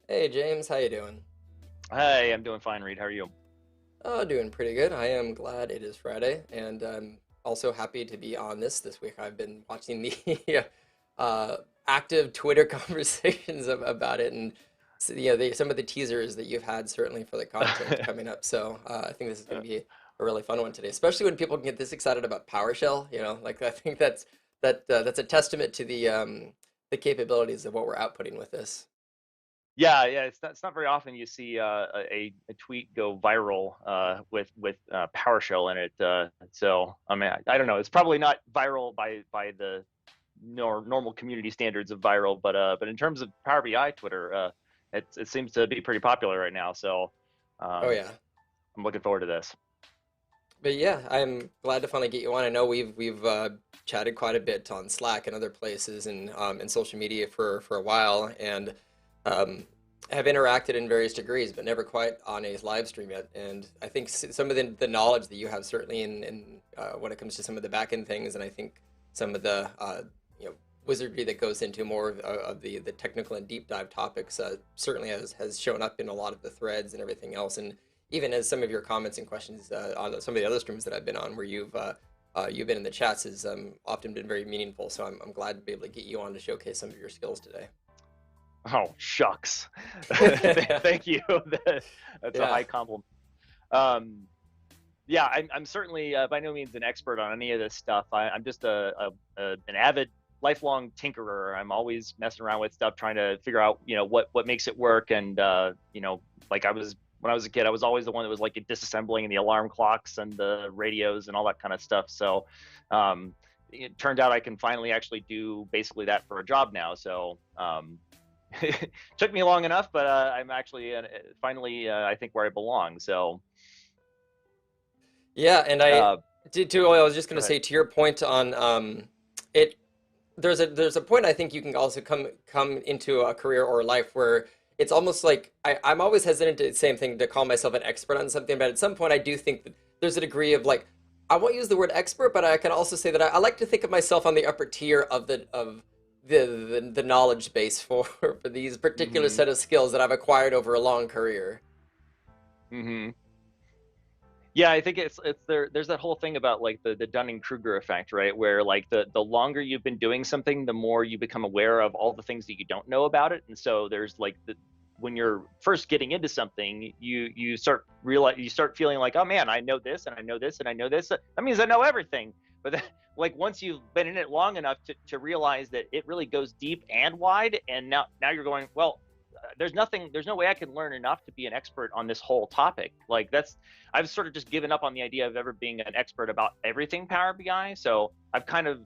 Hey James, how you doing? Hey, I'm doing fine, Reed. How are you? Oh, doing pretty good. I am glad it is Friday, and I'm also happy to be on this week. I've been watching the uh, active Twitter conversations about it, and so, some of the teasers that you've had certainly for the content coming up. So I think this is going to be a really fun one today, especially when people can get this excited about PowerShell. Like I think that's a testament to the capabilities of what we're outputting with this. Yeah. It's not very often you see a tweet go viral with PowerShell in it. So I mean, I don't know. It's probably not viral by the normal community standards of viral, but in terms of Power BI Twitter, it seems to be pretty popular right now. So Oh um, yeah. I'm looking forward to this. But yeah, I'm glad to finally get you on. I know we've chatted quite a bit on Slack and other places and social media for a while, and um, have interacted in various degrees, but never quite on a live stream yet. And I think some of the knowledge that you have certainly in when it comes to some of the back end things, and I think some of the wizardry that goes into more of the technical and deep dive topics certainly has shown up in a lot of the threads and everything else. And even as some of your comments and questions on some of the other streams that I've been on, where you've been in the chats, has often been very meaningful. So I'm glad to be able to get you on to showcase some of your skills today. Oh, shucks. Thank you. That's a Yeah. high compliment. Um, yeah, I'm certainly by no means an expert on any of this stuff. I'm just an avid, lifelong tinkerer. I'm always messing around with stuff, trying to figure out, what makes it work. And like when I was a kid, I was always the one that was like disassembling the alarm clocks and the radios and all that kind of stuff. So um, it turned out I can finally actually do basically that for a job now. So took me long enough, but I'm actually finally I think where I belong. So Yeah, and I uh, did too. I was just going go to ahead. say to your point on it. There's a point I think you can also come into a career or a life where it's almost like I'm always hesitant to same thing to call myself an expert on something, but at some point I do think that there's a degree of like I won't use the word expert, but I can also say that I like to think of myself on the upper tier of the knowledge base for these particular Mm-hmm. set of skills that I've acquired over a long career. Mm-hmm. Yeah, I think it's there. There's that whole thing about like the Dunning-Kruger effect, right? Where like the longer you've been doing something, the more you become aware of all the things that you don't know about it. And so there's like when you're first getting into something, you start feeling like, oh man, I know this and I know this and I know this. That means I know everything. But then, like once you've been in it long enough to realize that it really goes deep and wide, and now you're going, well, there's no way I can learn enough to be an expert on this whole topic. Like I've sort of just given up on the idea of ever being an expert about everything Power BI. So I've kind of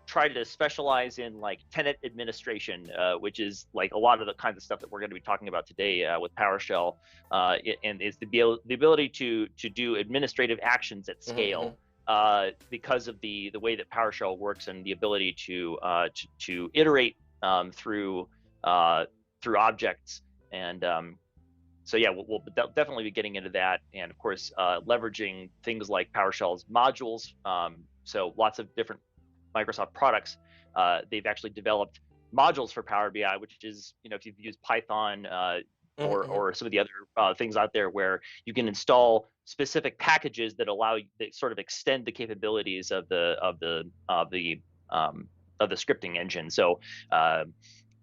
tried to specialize in like tenant administration, which is like a lot of the kinds of stuff that we're going to be talking about today with PowerShell, and is the ability to do administrative actions at Hmm. scale. Because of the way that PowerShell works and the ability to iterate through through objects. And so yeah, we'll definitely be getting into that, and of course, leveraging things like PowerShell's modules. So lots of different Microsoft products, they've actually developed modules for Power BI, which is, if you've used Python Hmm. or some of the other things out there where you can install specific packages that sort of extend the capabilities of the scripting engine. So uh,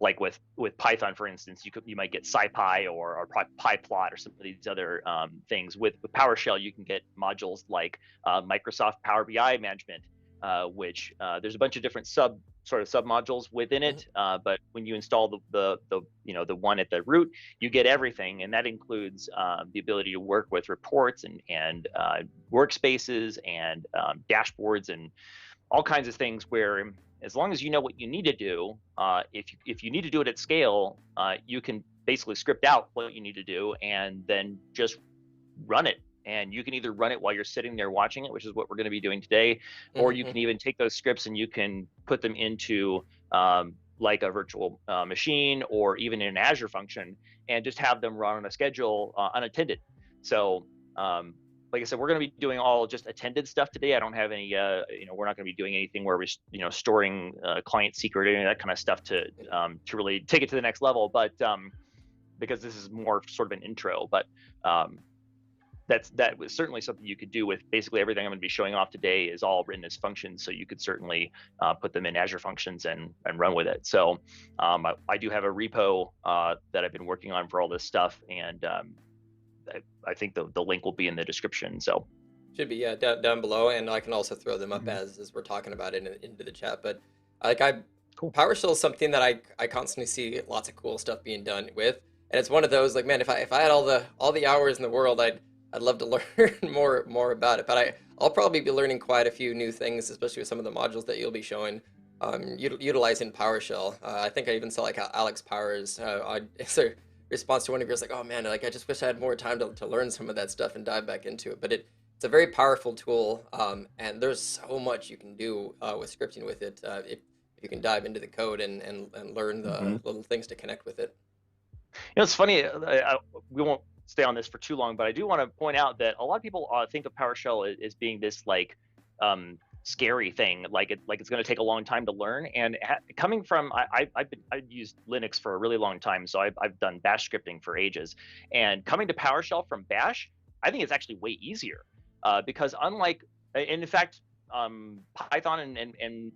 like with Python, for instance, you might get SciPy or PyPlot or some of these other things. With PowerShell, you can get modules like Microsoft Power BI Management, which there's a bunch of different sub modules within it. But when you install the one at the root, you get everything, and that includes the ability to work with reports and workspaces and dashboards and all kinds of things where as long as you know what you need to do, if you need to do it at scale, you can basically script out what you need to do and then just run it. And you can either run it while you're sitting there watching it, which is what we're going to be doing today, or you Hmm. can even take those scripts and you can put them into like a virtual machine or even in an Azure function and just have them run on a schedule unattended. So like I said, we're going to be doing all just attended stuff today. I don't have any, we're not going to be doing anything where we're, storing client secret or any of that kind of stuff to really take it to the next level. But because this is more sort of an intro, but that was certainly something you could do with basically everything I'm going to be showing off today is all written as functions. So you could certainly put them in Azure Functions and run with it. So I do have a repo that I've been working on for all this stuff, and I think the link will be in the description. So Should be, yeah, down below, and I can also throw them up Mhm. as we're talking about it into the chat. But like I, Cool. PowerShell is something that I constantly see lots of cool stuff being done with, and it's one of those like, man, if I had all the hours in the world, I'd love to learn more about it. But I'll probably be learning quite a few new things, especially with some of the modules that you'll be showing, utilizing PowerShell. I think I even saw like Alex Powers, it's a response to one of yours, like, oh man, like I just wish I had more time to learn some of that stuff and dive back into it. But it's a very powerful tool, and there's so much you can do with scripting with it if you can dive into the code and learn the Mhm. little things to connect with it. It's funny. We won't stay on this for too long, but I do want to point out that a lot of people think of PowerShell as being this like scary thing, like it's going to take a long time to learn. And coming from I've used Linux for a really long time, so I've done Bash scripting for ages. And coming to PowerShell from Bash, I think it's actually way easier because unlike, and in fact, Python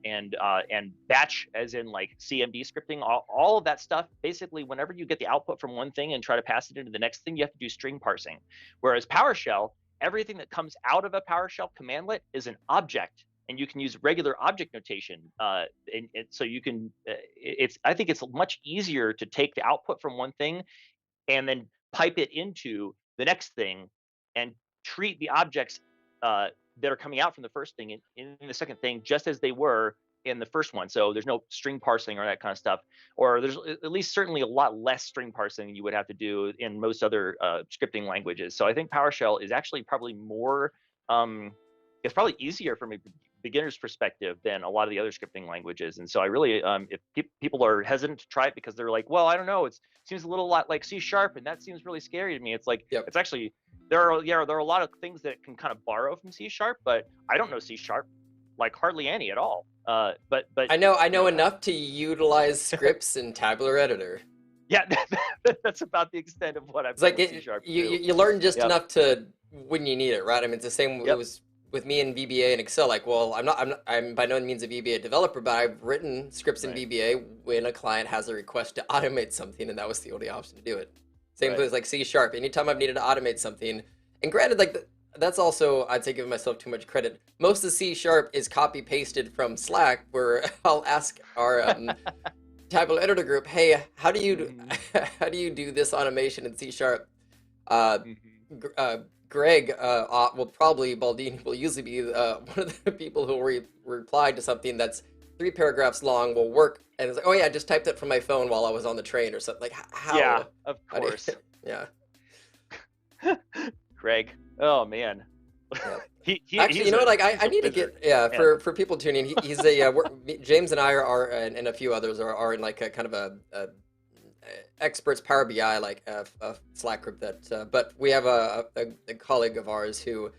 and batch, as in like CMD scripting, all of that stuff. Basically, whenever you get the output from one thing and try to pass it into the next thing, you have to do string parsing. Whereas PowerShell, everything that comes out of a PowerShell commandlet is an object, and you can use regular object notation. And so you can, I think it's much easier to take the output from one thing and then pipe it into the next thing and treat the objects that are coming out from the first thing in the second thing just as they were in the first one. So there's no string parsing or that kind of stuff, or there's at least certainly a lot less string parsing than you would have to do in most other scripting languages. So I think PowerShell is actually probably more, it's probably easier from a beginner's perspective than a lot of the other scripting languages. And so I really, if people are hesitant to try it because they're like, well, I don't know, it seems a little lot like C#, and that seems really scary to me. It's like, Yep. it's actually, there are a lot of things that can kind of borrow from C#, but I don't know C# like hardly any at all. But I you know know, enough to utilize scripts in Tabular Editor. yeah, that's about the extent of what I've It's done like with C# too. you learn just Yep. enough to when you need it, right? I mean, it's the same. It Yep. was with me in VBA and Excel. Like, well, I'm by no means a VBA developer, but I've written scripts in Right. VBA when a client has a request to automate something, and that was the only option to do it. Same Right. with like C#. Anytime I've needed to automate something, and granted, like that's also I'd say giving myself too much credit. Most of C# is copy pasted from Slack, where I'll ask our Tabular Editor group, hey, Mhm. how do you do this automation in C#? Uh, Mhm. Greg will probably Baldini will usually be one of the people who will reply to something that's 3 paragraphs long. Will work, and it's like, oh yeah, I just typed it from my phone while I was on the train or something. Like Yeah, of how do course. you, yeah. Greg. Oh man. Yeah. Actually, you He's know what? Like, I a need to wizard. get, yeah, Yeah. for people tuning. He's a James and I and a few others are in like a kind of a experts Power BI like a Slack group that. But we have a colleague of ours who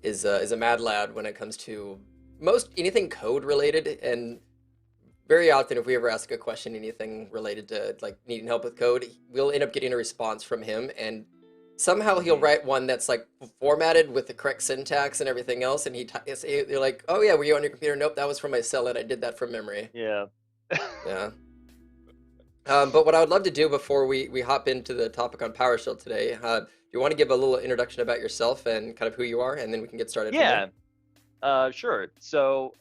is a mad lad when it comes to most anything code related, and very often if we ever ask a question anything related to like needing help with code, we'll end up getting a response from him, and somehow he'll Mhm. write one that's like formatted with the correct syntax and everything else, and you're like, oh yeah, were you on your computer? Nope, that was from my cell and I did that from memory. Yeah. Yeah. But what I would love to do before we hop into the topic on PowerShell today, do you want to give a little introduction about yourself and kind of who you are, and then we can get started from there? Yeah. Sure. So,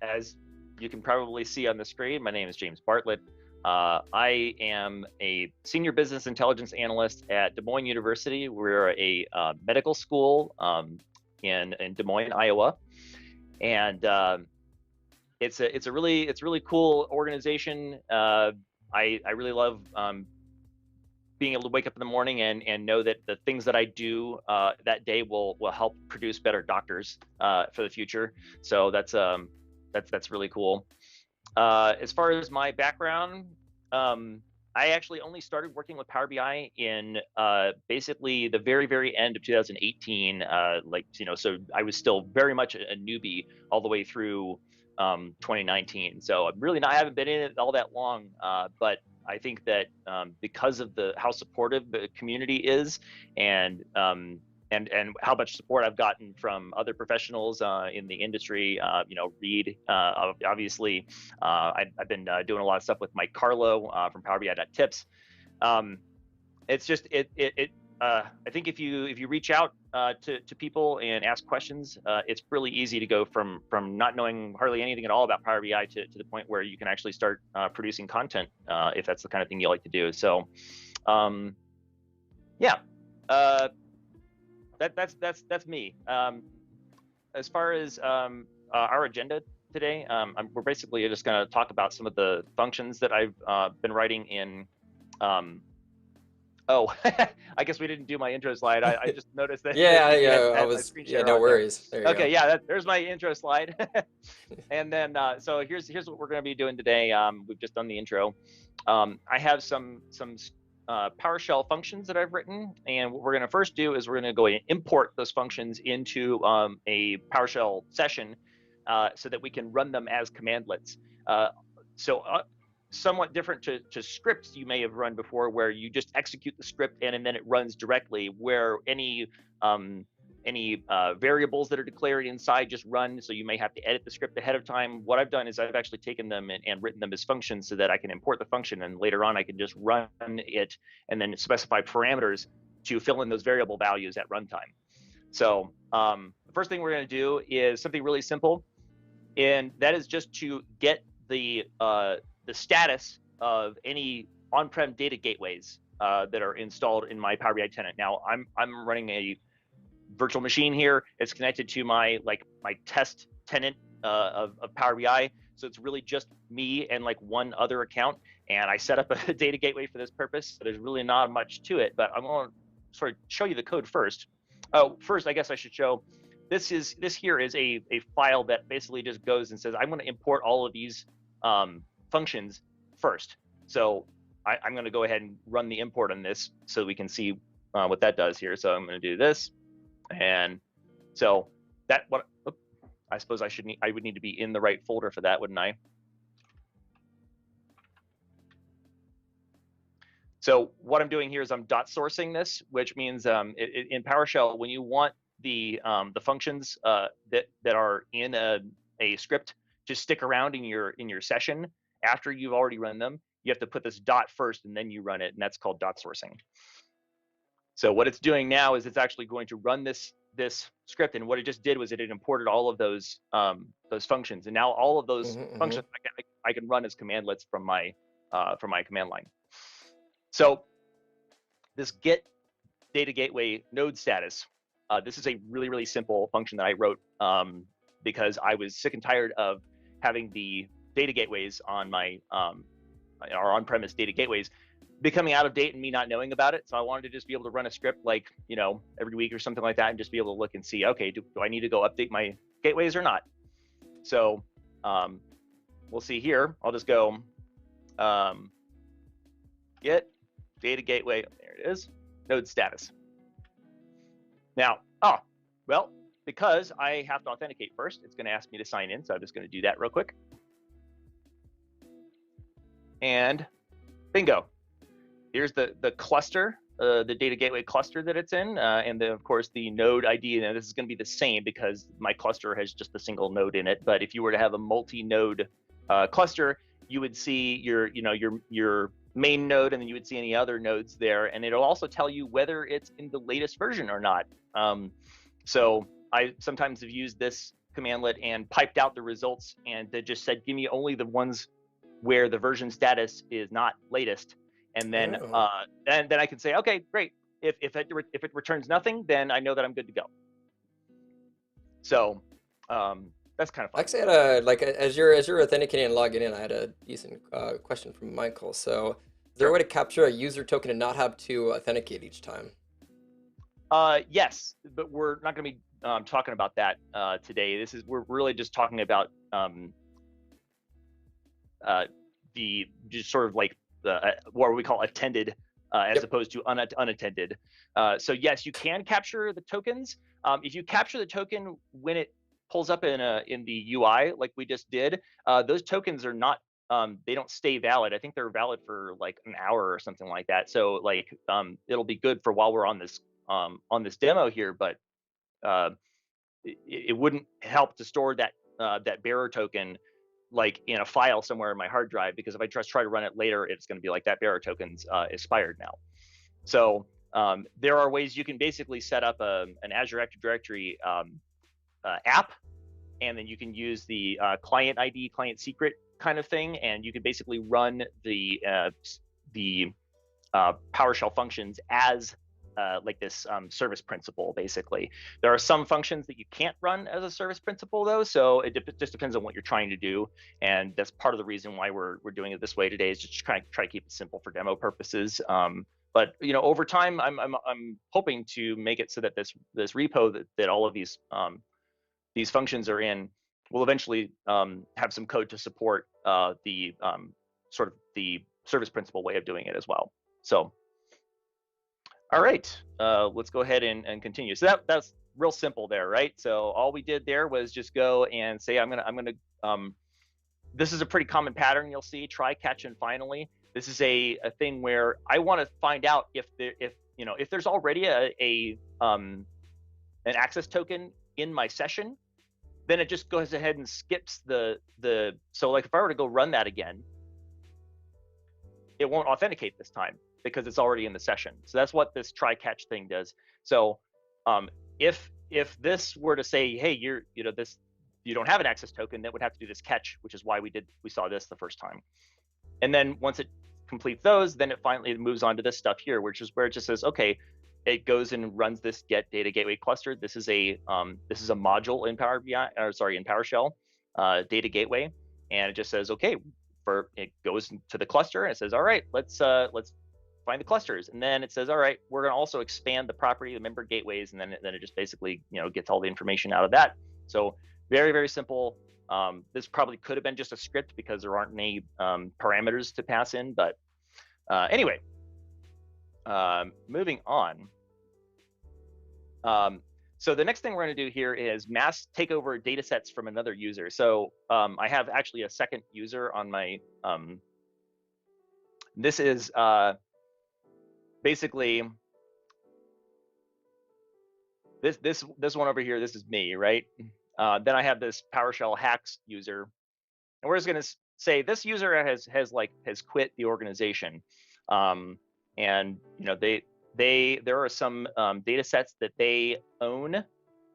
as you can probably see on the screen, my name is James Bartlett. I am a senior business intelligence analyst at Des Moines University. We're a medical school in Des Moines, Iowa, and it's a really cool organization. I really love being able to wake up in the morning and know that the things that I do that day will help produce better doctors for the future. So that's really cool. As far as my background, I actually only started working with Power BI in basically the very end of 2018. So I was still very much a newbie all the way through 2019. So I'm really not haven't been in it all that long, but I think that because of how supportive the community is, and how much support I've gotten from other professionals in the industry, Reed, obviously, I've been doing a lot of stuff with Mike Carlo from PowerBI.tips. It's just I think if you reach out to people and ask questions, it's really easy to go from not knowing hardly anything at all about Power BI to the point where you can actually start producing content if that's the kind of thing you like to do. So, yeah, that's me. As far as our agenda today, we're basically just going to talk about some of the functions that I've been writing in. Oh, I guess we didn't do my intro slide. I just noticed that. Yeah, that you I had my was. screen Yeah, share no on there. worries. There you Okay, go. yeah, there's my intro slide. And then, so here's what we're going to be doing today. We've just done the intro. I have some PowerShell functions that I've written, and what we're going to first do is we're going to go and import those functions into a PowerShell session so that we can run them as commandlets. Somewhat different to scripts you may have run before, where you just execute the script and then it runs directly, where any variables that are declared inside just run, so you may have to edit the script ahead of time. What I've done is I've actually taken them and written them as functions so that I can import the function, and later on I can just run it and then specify parameters to fill in those variable values at runtime. So the first thing we're going to do is something really simple, and that is just to get the status of any on-prem data gateways that are installed in my Power BI tenant. Now, I'm running a virtual machine here. It's connected to my test tenant of Power BI, so it's really just me and like one other account. And I set up a data gateway for this purpose. So there's really not much to it, but I'm going to sort of show you the code first. Oh, first, I guess I should show this here is a file that basically just goes and says I'm going to import all of these functions first. So I'm going to go ahead and run the import on this so we can see what that does here. So I'm going to do this, and so I suppose I would need to be in the right folder for that, wouldn't I? So what I'm doing here is I'm dot sourcing this, which means in PowerShell, when you want the functions that are in a script to stick around in your session after you've already run them, you have to put this dot first and then you run it, and that's called dot sourcing. So what it's doing now is it's actually going to run this script, and what it just did was it imported all of those functions, and now all of those functions I can run as commandlets from my command line. So this get data gateway node status, this is a really simple function that I wrote because I was sick and tired of having the data gateways on our on-premise data gateways becoming out of date and me not knowing about it. So I wanted to just be able to run a script like, every week or something like that, and just be able to look and see, okay, do I need to go update my gateways or not? So we'll see here. I'll just go get data gateway, there it is, node status. Now, well, because I have to authenticate first, it's going to ask me to sign in, so I'm just going to do that real quick. And bingo, here's the cluster, the data gateway cluster that it's in, and then of course the node ID. And this is going to be the same because my cluster has just a single node in it. But if you were to have a multi-node cluster, you would see your main node, and then you would see any other nodes there, and it'll also tell you whether it's in the latest version or not. So I sometimes have used this commandlet and piped out the results, and they just said, give me only the ones where the version status is not latest, and then then I can say, okay, great. If it returns nothing, then I know that I'm good to go. So that's kind of fun. Actually, I had as you're authenticating and logging in, I had a decent question from Michael. So, is there a way to capture a user token and not have to authenticate each time? Yes, but we're not going to be talking about that today. We're really just talking about the just sort of like what we call attended as opposed to unattended. So yes, you can capture the tokens. If you capture the token when it pulls up in the UI like we just did, those tokens are not they don't stay valid. I think they're valid for like an hour or something like that. So like it'll be good for while we're on this demo here, but it wouldn't help to store that bearer token like in a file somewhere in my hard drive, because if I just try to run it later, it's going to be like that bearer token's expired now. So there are ways you can basically set up an Azure Active Directory app, and then you can use the client ID, client secret kind of thing, and you can basically run the PowerShell functions as like this service principal. Basically, there are some functions that you can't run as a service principal though, so it just depends on what you're trying to do, and that's part of the reason why we're doing it this way today, is just try to keep it simple for demo purposes. But over time, I'm hoping to make it so that this repo that all of these functions are in will eventually have some code to support the sort of the service principal way of doing it as well. So, all right, let's go ahead and continue. So that's real simple there, right? So all we did there was just go and say, I'm gonna this is a pretty common pattern you'll see, try, catch, and finally. This is a thing where I want to find out if there's already an access token in my session, then it just goes ahead and skips so like if I were to go run that again, it won't authenticate this time because it's already in the session. So that's what this try catch thing does. So if this were to say, hey, you don't have an access token, that would have to do this catch, which is why we saw this the first time. And then once it completes those, then it finally moves on to this stuff here, which is where it just says, okay, it goes and runs this get data gateway cluster. This is a module in in PowerShell data gateway, and it just says, okay, it goes to the cluster and it says, all right, let's find the clusters, and then it says, all right, we're going to also expand the property, the member gateways, and then it just basically gets all the information out of that. So very, very simple. This probably could have been just a script because there aren't any parameters to pass in, but anyway, moving on. So the next thing we're going to do here is mass take over data sets from another user. So I have actually a second user on my, this is basically this one over here. This is me, right? Then I have this PowerShell hacks user, and we're just going to say this user has quit the organization, and there are some data sets that they own.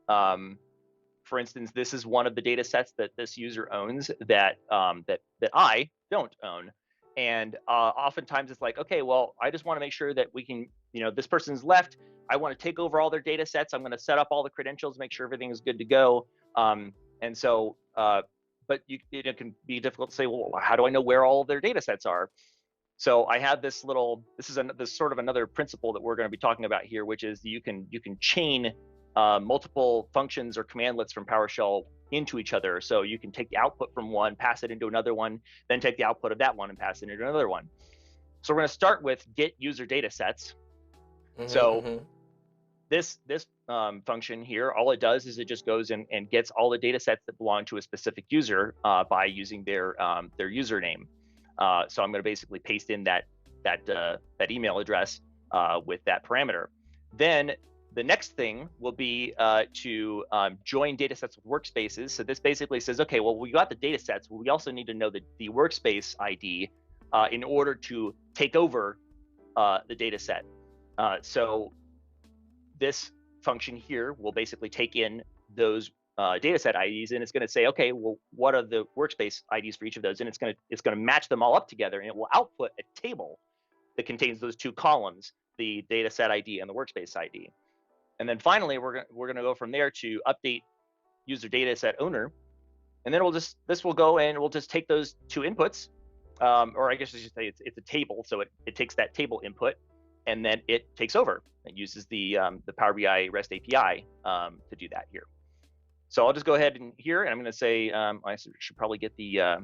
For instance, this is one of the data sets that this user owns that I don't own. And oftentimes it's like, okay, well, I just want to make sure that we can, this person's left. I want to take over all their data sets. I'm going to set up all the credentials, make sure everything is good to go. And so, but it can be difficult to say, well, how do I know where all of their data sets are? So I have this sort of another principle that we're going to be talking about here, which is you can chain multiple functions or commandlets from PowerShell into each other. So you can take the output from one, pass it into another one, then take the output of that one and pass it into another one. So we're going to start with get user data sets. This function here, all it does is it just goes and gets all the data sets that belong to a specific user by using their username. So I'm going to basically paste in that email address with that parameter. Then the next thing will be to join data sets with workspaces. So this basically says, okay, well, we got the data sets. Well, we also need to know the workspace ID in order to take over the data set. So this function here will basically take in those data set IDs, and it's going to say, okay, well, what are the workspace IDs for each of those? And it's going to match them all up together, and it will output a table that contains those two columns, the data set ID and the workspace ID. And then finally, we're going to go from there to update user data set owner, and then this will go and we'll just take those two inputs, or I guess I should say it's a table, so it takes that table input, and then it takes over. It uses the Power BI REST API to do that here. So I'll just go ahead and here, and I'm going to say I should probably get the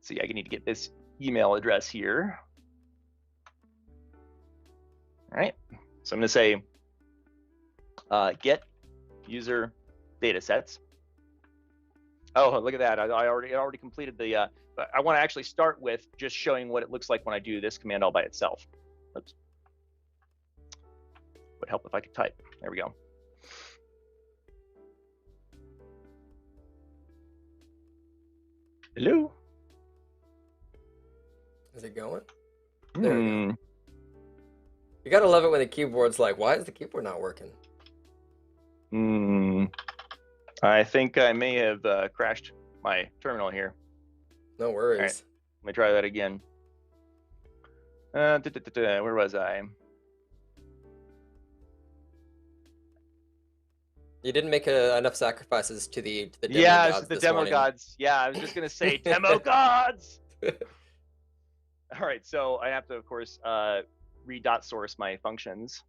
see, I need to get this email address here. All right, so I'm going to say get user data sets, Oh, look at that. I already completed the, but I want to actually start with just showing what it looks like when I do this command all by itself. Oops. Would help if I could type. There we go. Hello? Is it going? There we go. You gotta love it when the keyboard's like, why is the keyboard not working? I think I may have crashed my terminal here. No worries. All right, let me try that again. Where was I? You didn't make enough sacrifices to the demo yeah, gods the this demo morning. gods. Yeah, I was just gonna say demo gods. All right, so I have to, of course, re-dot source my functions.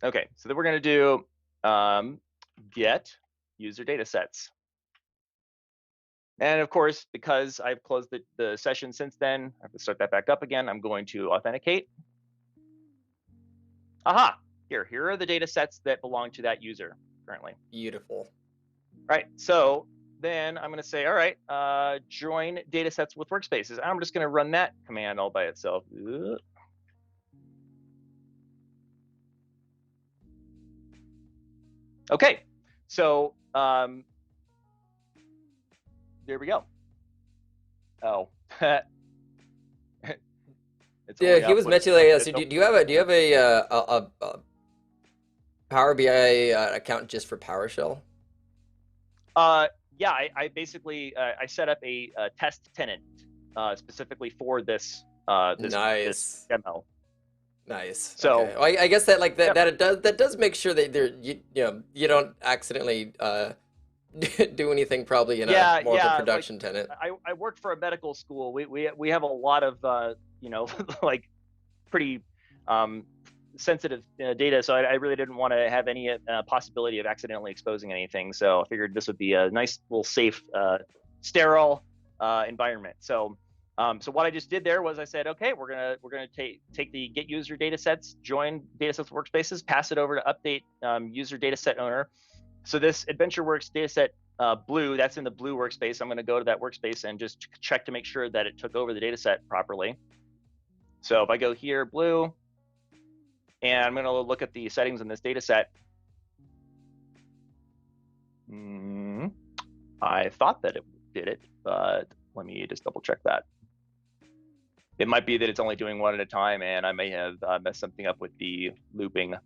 Okay, so then we're going to do get user data sets. And of course, because I've closed the session since then, I have to start that back up again. I'm going to authenticate. Aha, here are the data sets that belong to that user currently. Beautiful. All right, so then I'm going to say, all right, join data sets with workspaces. I'm just going to run that command all by itself. Okay, so there we go. Oh, yeah, he was mentioning. So do you have a Power BI account just for PowerShell? Yeah, I basically I set up a test tenant specifically for this this demo. Nice. So okay. Well, I guess that like that does make sure that you don't accidentally do anything probably in a more of a production tenant. I worked for a medical school. We have a lot of like pretty sensitive data, so I really didn't want to have any possibility of accidentally exposing anything. So I figured this would be a nice little safe, sterile environment. So what I just did there was I said, okay, we're gonna take the get user data sets, join data sets workspaces, pass it over to update user data set owner. So this AdventureWorks dataset blue, that's in the blue workspace. I'm going to go to that workspace and just check to make sure that it took over the dataset properly. So if I go here, blue, and I'm going to look at the settings in this dataset. I thought that it did it, but let me just double check that. It might be that it's only doing one at a time, and I may have messed something up with the looping.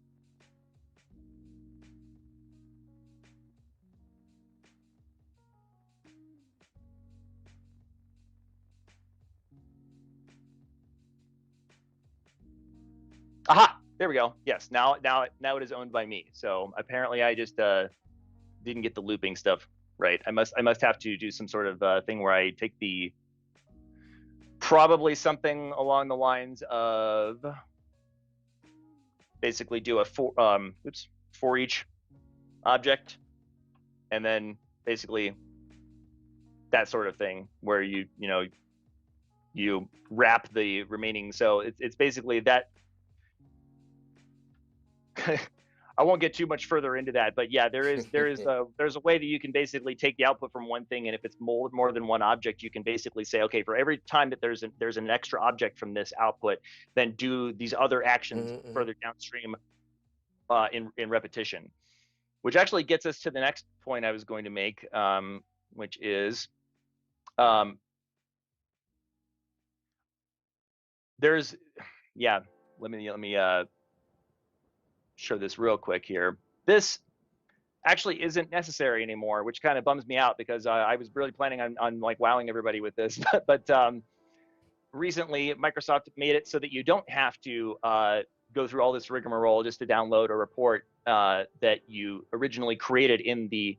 Aha, there we go. Yes, now it is owned by me. So apparently I just didn't get the looping stuff right. I must have to do some sort of thing where I take the probably something along the lines of basically do a for each object, and then basically that sort of thing where you wrap the remaining. So it's basically that. I won't get too much further into that, but yeah, there's a way that you can basically take the output from one thing, and if it's more than one object, you can basically say, okay, for every time that there's an extra object from this output, then do these other actions further downstream in repetition, which actually gets us to the next point I was going to make, which is there's let me show this real quick here. This actually isn't necessary anymore, which kind of bums me out because I was really planning on like wowing everybody with this. but recently Microsoft made it so that you don't have to go through all this rigmarole just to download a report that you originally created in the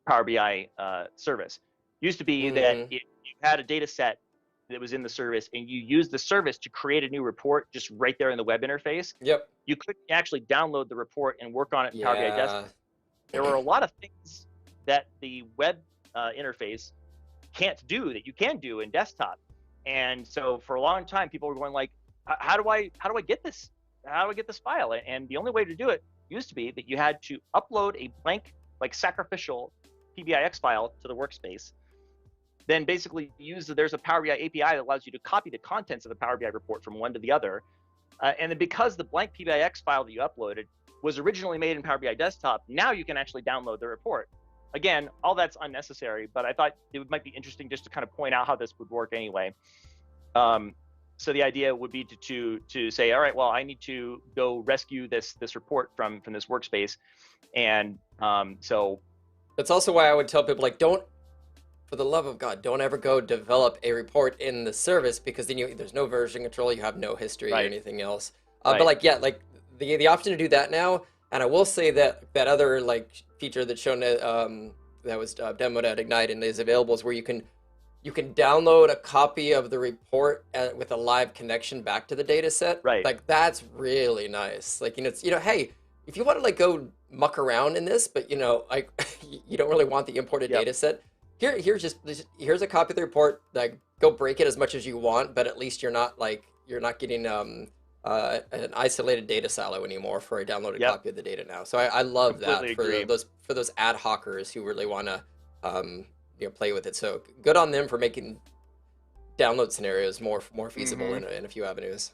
Power BI service. Used to be that if you had a data set that was in the service and you use the service to create a new report just right there in the web interface, you couldn't actually download the report and work on it in Power BI Desktop. There were a lot of things that the web interface can't do that you can do in desktop. And so for a long time, people were going like, how do I get this? How do I get this file? And the only way to do it used to be that you had to upload a blank like sacrificial PBIX file to the workspace, then basically there's a Power BI API that allows you to copy the contents of the Power BI report from one to the other. And then because the blank PBIX file that you uploaded was originally made in Power BI Desktop, now you can actually download the report. Again, all that's unnecessary, but I thought it might be interesting just to kind of point out how this would work anyway. So the idea would be to say, all right, well, I need to go rescue this report from this workspace, and so that's also why I would tell people, like, don't, for the love of God, don't ever go develop a report in the service, because then there's no version control, you have no history or anything else. But like, yeah, like the option to do that now, and I will say that other like feature that's shown that was demoed at Ignite and is available is where you can download a copy of the report with a live connection back to the data set. Right. Like, that's really nice. Like, it's, hey, if you want to like go muck around in this, but like you don't really want the imported data set, here's a copy of the report. Like, go break it as much as you want, but at least you're not getting an isolated data silo anymore for a downloaded copy of the data now. So I love that for those ad hocers who really want to play with it. So good on them for making download scenarios more feasible in a few avenues.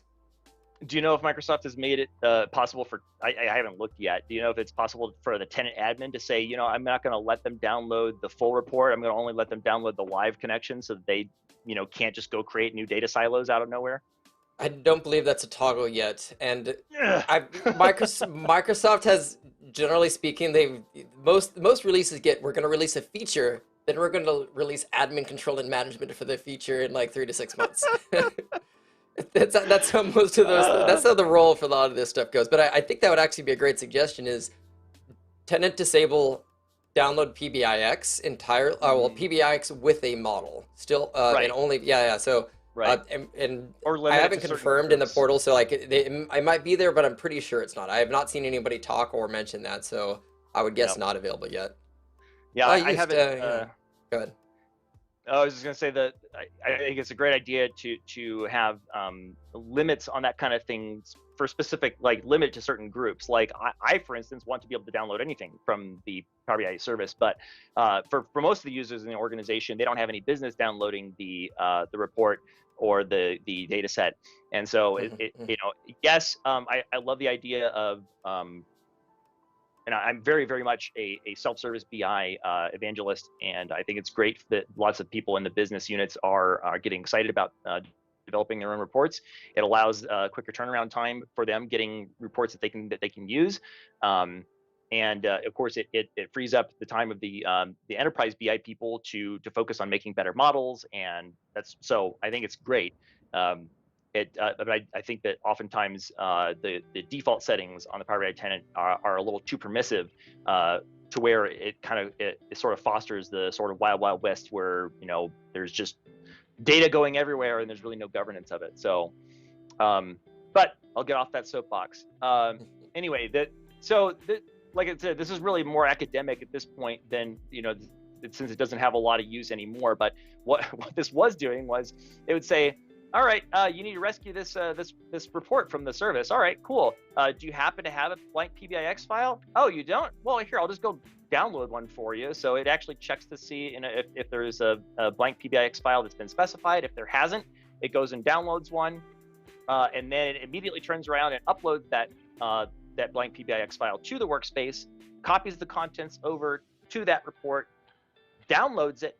Do you know if Microsoft has made it possible for, I haven't looked yet, do you know if it's possible for the tenant admin to say, I'm not going to let them download the full report, I'm going to only let them download the live connection, so that they can't just go create new data silos out of nowhere? I don't believe that's a toggle yet, and Microsoft has, generally speaking, most releases we're going to release a feature, then we're going to release admin control and management for the feature in like 3 to 6 months. That's how most of those. That's how the role for a lot of this stuff goes. But I think that would actually be a great suggestion: is tenant disable, download PBIX entire. Well, PBIX with a model still, and only So. Right. And I haven't confirmed in the portal, so like I might be there, but I'm pretty sure it's not. I have not seen anybody talk or mention that, so I would guess not available yet. Yeah, I haven't. Go ahead. I was just gonna say that I think it's a great idea to have limits on that kind of things for specific, like limit to certain groups. Like I, for instance, want to be able to download anything from the Power BI service, but for most of the users in the organization, they don't have any business downloading the report or the data set. And so yes, I love the idea of and I'm very, very much a self-service BI evangelist, and I think it's great that lots of people in the business units are getting excited about developing their own reports. It allows quicker turnaround time for them getting reports that they can use, and of course it frees up the time of the enterprise BI people to focus on making better models, and so I think it's great. But I think that oftentimes the default settings on the Power BI tenant are a little too permissive to where it sort of fosters the sort of wild west where there's just data going everywhere and there's really no governance of it. So, but I'll get off that soapbox. Anyway, like I said, this is really more academic at this point than since it doesn't have a lot of use anymore. But what this was doing was it would say, all right, you need to rescue this report from the service. All right, cool. Do you happen to have a blank PBIX file? Oh, you don't? Well, here, I'll just go download one for you. So it actually checks to see if there's a blank PBIX file that's been specified. If there hasn't, it goes and downloads one, and then it immediately turns around and uploads that blank PBIX file to the workspace, copies the contents over to that report, downloads it,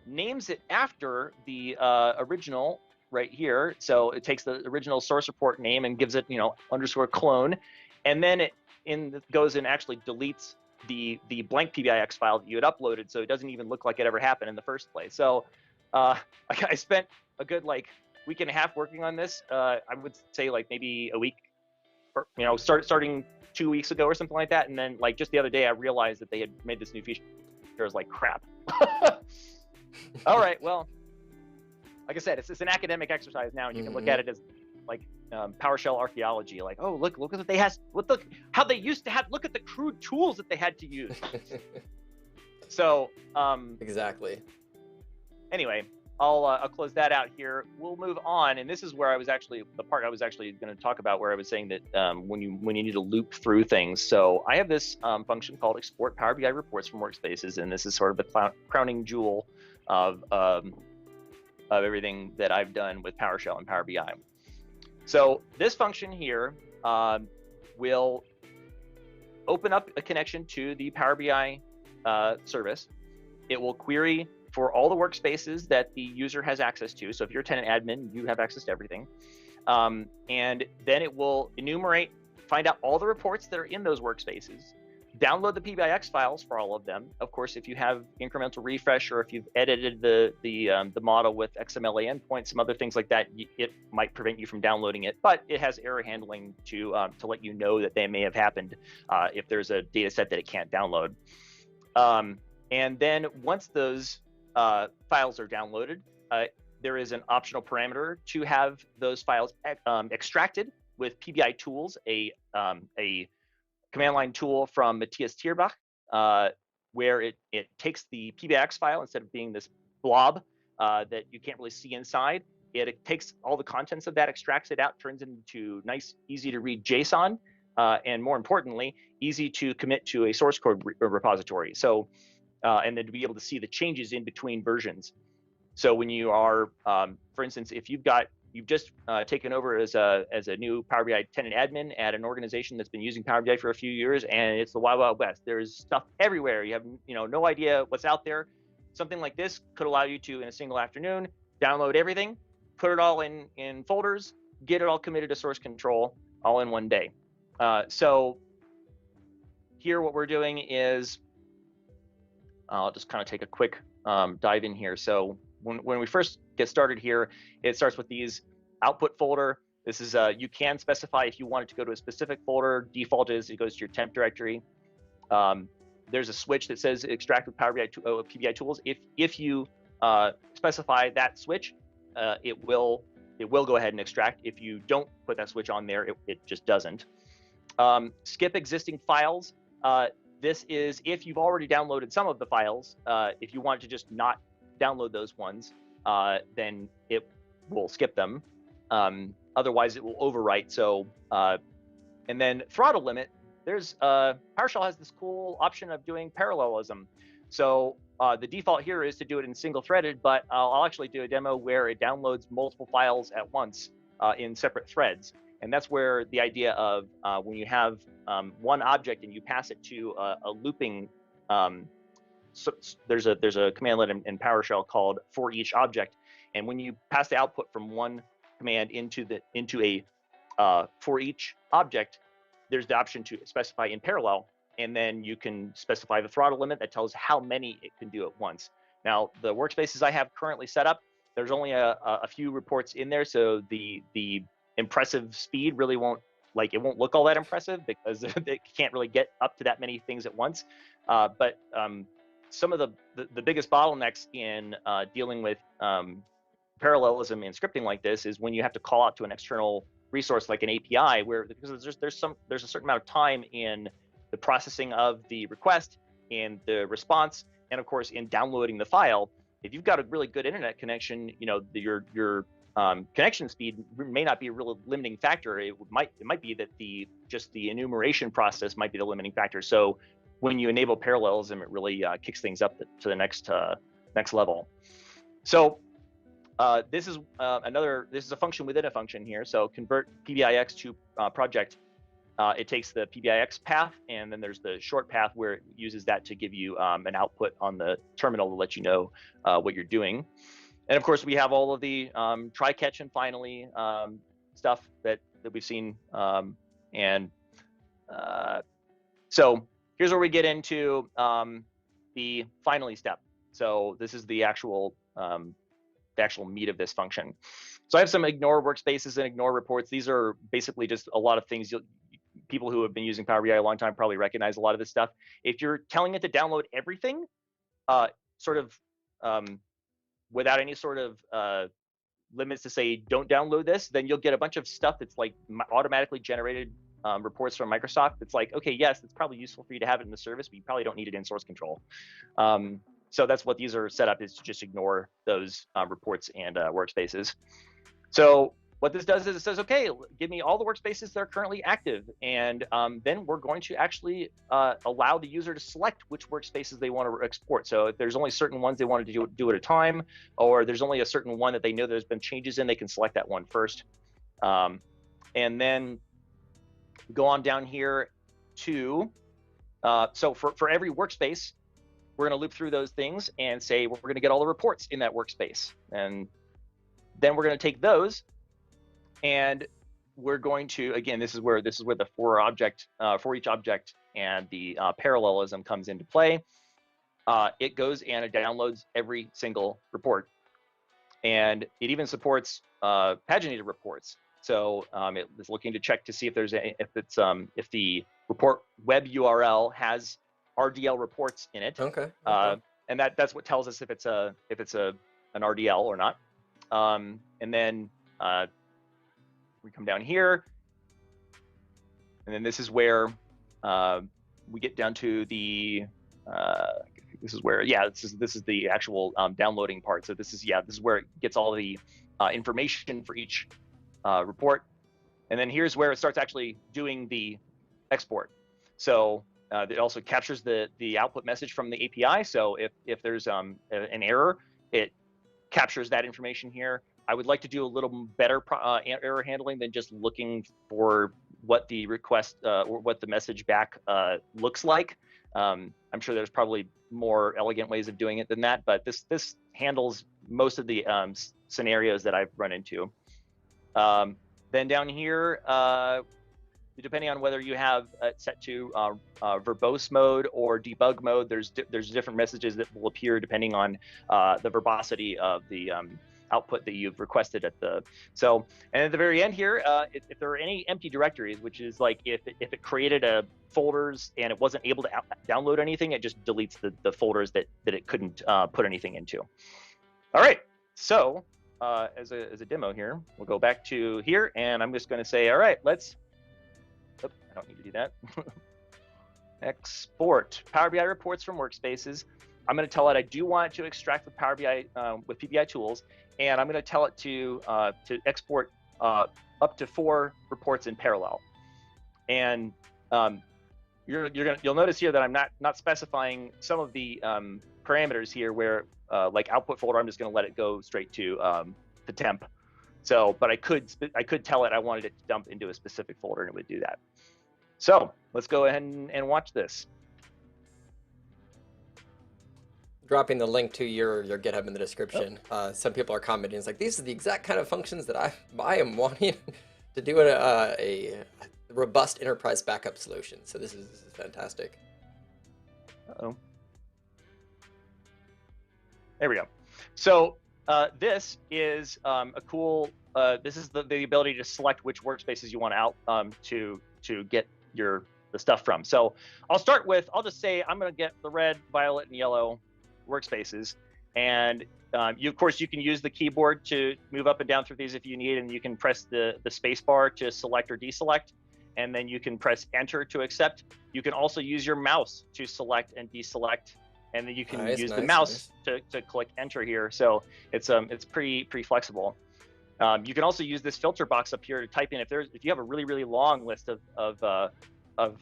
names it after the original right here. So it takes the original source report name and gives it, _clone. And then it goes and actually deletes the blank PBIX file that you had uploaded. So it doesn't even look like it ever happened in the first place. So I spent a good week and a half working on this. I would say maybe a week, or, starting 2 weeks ago or something like that. And then just the other day, I realized that they had made this new feature. I was like, crap. All right, well, like I said, it's an academic exercise now, and you can look at it as PowerShell archaeology. Oh, look what they had. Look how they used to have. Look at the crude tools that they had to use. So exactly. Anyway, I'll close that out here. We'll move on, and this is where I was actually the part I was actually going to talk about, where I was saying that when you need to loop through things. So I have this function called export Power BI reports from workspaces, and this is sort of the crowning jewel of everything that I've done with PowerShell and Power BI. So this function here will open up a connection to the Power BI service. It will query for all the workspaces that the user has access to. So if you're a tenant admin, you have access to everything. And then it will enumerate, find out all the reports that are in those workspaces, download the PBIX files for all of them. Of course, if you have incremental refresh, or if you've edited the model with XMLA endpoints, some other things like that, it might prevent you from downloading it. But it has error handling to let you know that they may have happened if there's a data set that it can't download. And then once those files are downloaded, there is an optional parameter to have those files extracted with PBI tools, a command line tool from Matthias Tierbach, where it takes the PBIX file, instead of being this blob that you can't really see inside, it takes all the contents of that, extracts it out, turns it into nice, easy to read JSON, and more importantly, easy to commit to a source code repository. So, and then to be able to see the changes in between versions. So when you are, for instance, if you've just taken over as a new Power BI tenant admin at an organization that's been using Power BI for a few years, and it's the Wild Wild West. There's stuff everywhere. You have no idea what's out there. Something like this could allow you to, in a single afternoon, download everything, put it all in folders, get it all committed to source control, all in one day. So here, what we're doing is, I'll just kind of take a quick dive in here. So when we first get started here, it starts with these output folder. This is, you can specify if you want it to go to a specific folder. Default is it goes to your temp directory. There's a switch that says extract with Power BI PBI tools. If you specify that switch, it will go ahead and extract. If you don't put that switch on there, it just doesn't. Skip existing files. This is if you've already downloaded some of the files. If you want to just not download those ones, then it will skip them. Otherwise, it will overwrite. So, and then throttle limit. There's PowerShell has this cool option of doing parallelism. So the default here is to do it in single threaded, but I'll actually do a demo where it downloads multiple files at once in separate threads. And that's where the idea of when you have one object and you pass it to a looping, so there's a commandlet in PowerShell called for each object, and when you pass the output from one command into a for each object, there's the option to specify in parallel, and then you can specify the throttle limit that tells how many it can do at once. Now, the workspaces I have currently set up, there's only a few reports in there, so the impressive speed really won't look all that impressive because it can't really get up to that many things at once. But some of the biggest bottlenecks in dealing with parallelism and scripting like this is when you have to call out to an external resource like an API, where because there's a certain amount of time in the processing of the request and the response, and of course in downloading the file. If you've got a really good internet connection, your connection speed may not be a real limiting factor. It might be that just the enumeration process might be the limiting factor. So when you enable parallelism, it really kicks things up to the next level. So this is a function within a function here. So convert PBIX to project. It takes the PBIX path, and then there's the short path where it uses that to give you an output on the terminal to let you know what you're doing. And of course, we have all of the try, catch, and finally stuff that we've seen. So here's where we get into the finally step. So this is the actual meat of this function. So I have some ignore workspaces and ignore reports. These are basically just a lot of things. People who have been using Power BI a long time probably recognize a lot of this stuff. If you're telling it to download everything, without any sort of limits to say don't download this, then you'll get a bunch of stuff that's like automatically generated reports from Microsoft. It's like, okay, yes, it's probably useful for you to have it in the service, but you probably don't need it in source control. So that's what these are set up, is to just ignore those reports and workspaces. So what this does is it says, okay, give me all the workspaces that are currently active. And then we're going to actually allow the user to select which workspaces they want to export. So if there's only certain ones they want to do at a time, or there's only a certain one that they know there's been changes in, they can select that one first. And then go on down here to, so for every workspace, we're going to loop through those things and say we're going to get all the reports in that workspace. And then we're going to take those, and we're going to, again, this is where the for each object and the parallelism comes into play. It goes and it downloads every single report, and it even supports paginated reports. So it is looking to check to see if there's if the report web URL has RDL reports in it. Okay. And that's what tells us if it's an RDL or not. And then we come down here, and then this is where we get down to the this is where, yeah, this is the actual downloading part. So this is where it gets all the information for each report, and then here's where it starts actually doing the export. So it also captures the output message from the API. So if there's an error, it captures that information here. I would like to do a little better error handling than just looking for what the request or what the message back looks like. I'm sure there's probably more elegant ways of doing it than that, but this handles most of the scenarios that I've run into. Then down here, depending on whether you have it set to verbose mode or debug mode, there's different messages that will appear depending on the verbosity of the output that you've requested at the. So, and at the very end here, if there are any empty directories, which is like if it created a folders and it wasn't able to download anything, it just deletes the folders that it couldn't put anything into. All right, so as a demo here, we'll go back to here, and I'm just going to say, all right, let's. Oops, I don't need to do that. Export Power BI reports from workspaces. I'm going to tell it I do want it to extract with Power BI with PBI tools, and I'm going to tell it to export up to 4 reports in parallel. And you'll notice here that I'm not specifying some of the parameters here where like output folder, I'm just going to let it go straight to the temp. So, but I could tell it I wanted it to dump into a specific folder, and it would do that. So let's go ahead and watch this. Dropping the link to your GitHub in the description. Some people are commenting, it's like, these are the exact kind of functions that I am wanting to do a robust enterprise backup solution. So this is fantastic. Uh-oh. There we go. So this is a cool, this is the ability to select which workspaces you want out to get the stuff from. So I'll just say I'm going to get the red, violet, and yellow workspaces, and of course you can use the keyboard to move up and down through these if you need, and you can press the space bar to select or deselect, and then you can press enter to accept. You can also use your mouse to select and deselect, and then you can use the mouse to click enter here. So it's pretty flexible. You can also use this filter box up here to type in if you have a really long list of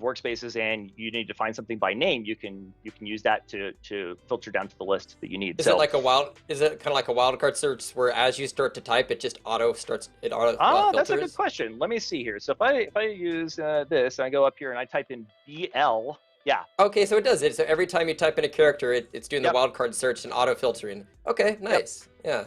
workspaces and you need to find something by name, you can use that to filter down to the list that you need. Is it kind of like a wildcard search where as you start to type, it just auto filters? That's a good question. Let me see here. So if I use this and I go up here and I type in BL, yeah. Okay, so it does it. So every time you type in a character, it's doing the wildcard search and auto filtering. Okay, nice. Yep. Yeah.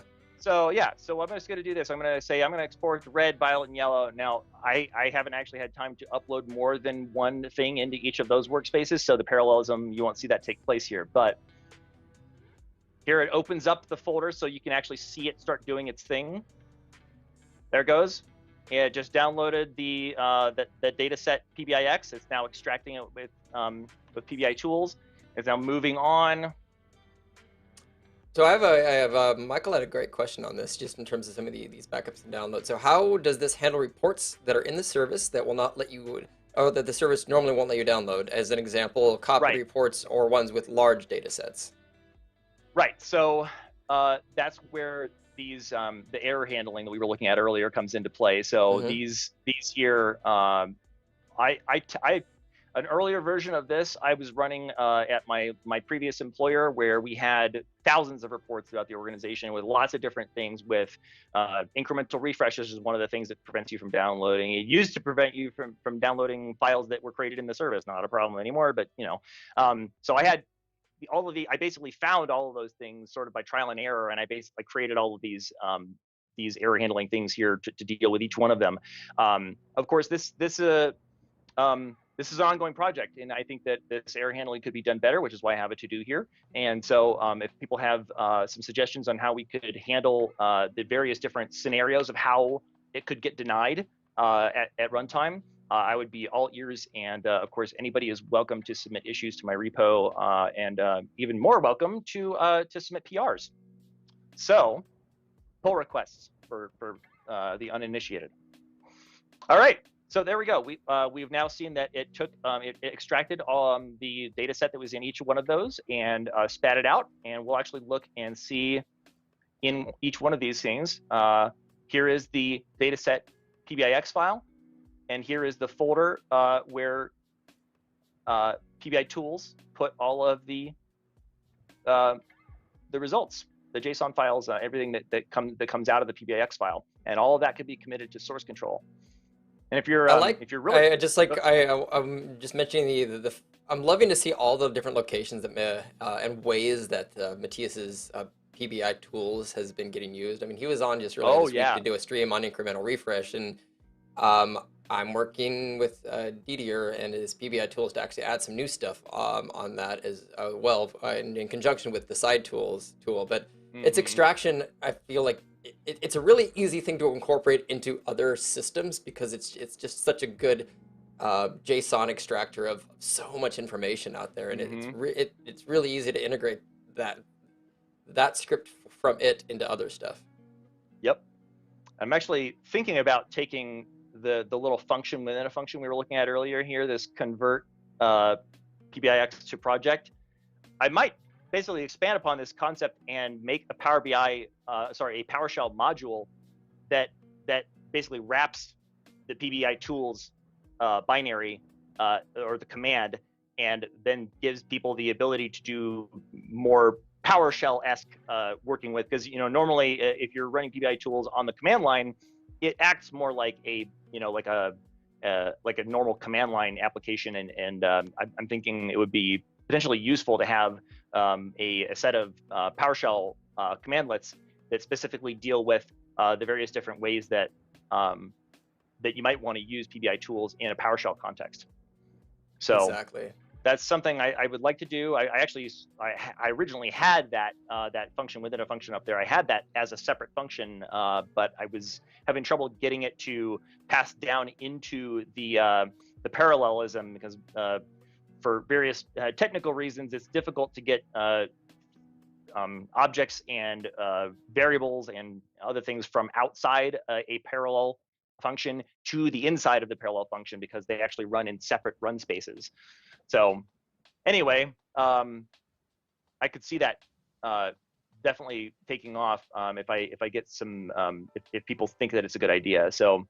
So I'm just going to do this. I'm going to export red, violet, and yellow. Now, I haven't actually had time to upload more than one thing into each of those workspaces, so the parallelism, you won't see that take place here. But here it opens up the folder so you can actually see it start doing its thing. There it goes. It just downloaded the data set PBIX. It's now extracting it with PBI tools. It's now moving on. So I have Michael had a great question on this, just in terms of some of these backups and downloads. So how does this handle reports that are in the service that will not let you, or that the service normally won't let you download? As an example, copy reports or ones with large data sets. Right. So that's where these the error handling that we were looking at earlier comes into play. So Hmm. these here, I an earlier version of this I was running at my previous employer, where we had thousands of reports throughout the organization with lots of different things. With incremental refreshes is one of the things that prevents you from downloading. It used to prevent you from downloading files that were created in the service. Not a problem anymore, but so I had all of the I basically found all of those things sort of by trial and error, and I basically created all of these error handling things here to deal with each one of them. Of course, this is an ongoing project, and I think that this error handling could be done better, which is why I have a to-do here. And so if people have some suggestions on how we could handle the various different scenarios of how it could get denied at runtime, I would be all ears. And of course, anybody is welcome to submit issues to my repo, and even more welcome to submit PRs. So pull requests for the uninitiated. All right. So there we go. We've now seen that it took it extracted the data set that was in each one of those and spat it out. And we'll actually look and see in each one of these things. Here is the data set PBIX file, and here is the folder where PBI tools put all of the results, the JSON files, everything that comes out of the PBIX file, and all of that could be committed to source control. And if you're really, I just like I'm just mentioning the I'm loving to see all the different locations that and ways that Matthias's PBI tools has been getting used. I mean, he was on just earlier oh this week yeah, to do a stream on incremental refresh, and um, I'm working with Didier and his PBI tools to actually add some new stuff on that as well, in conjunction with the side tools tool. But its extraction, I feel like it's a really easy thing to incorporate into other systems because it's just such a good JSON extractor of so much information out there, and it's really easy to integrate that script from it into other stuff. Yep. I'm actually thinking about taking the little function within a function we were looking at earlier here, this convert PBIX to project. I might basically expand upon this concept and make a a PowerShell module that basically wraps the PBI tools binary or the command, and then gives people the ability to do more PowerShell-esque working with, because normally if you're running PBI tools on the command line, it acts more like a normal command line application, and I'm thinking it would be potentially useful to have a set of PowerShell commandlets that specifically deal with the various different ways that that you might want to use PBI tools in a PowerShell context. So Exactly. that's something I would like to do. I originally had that function within a function up there. I had that as a separate function, but I was having trouble getting it to pass down into the parallelism, because for various technical reasons, it's difficult to get objects and variables and other things from outside a parallel function to the inside of the parallel function, because they actually run in separate run spaces. So anyway, I could see that definitely taking off if I get some if people think that it's a good idea. So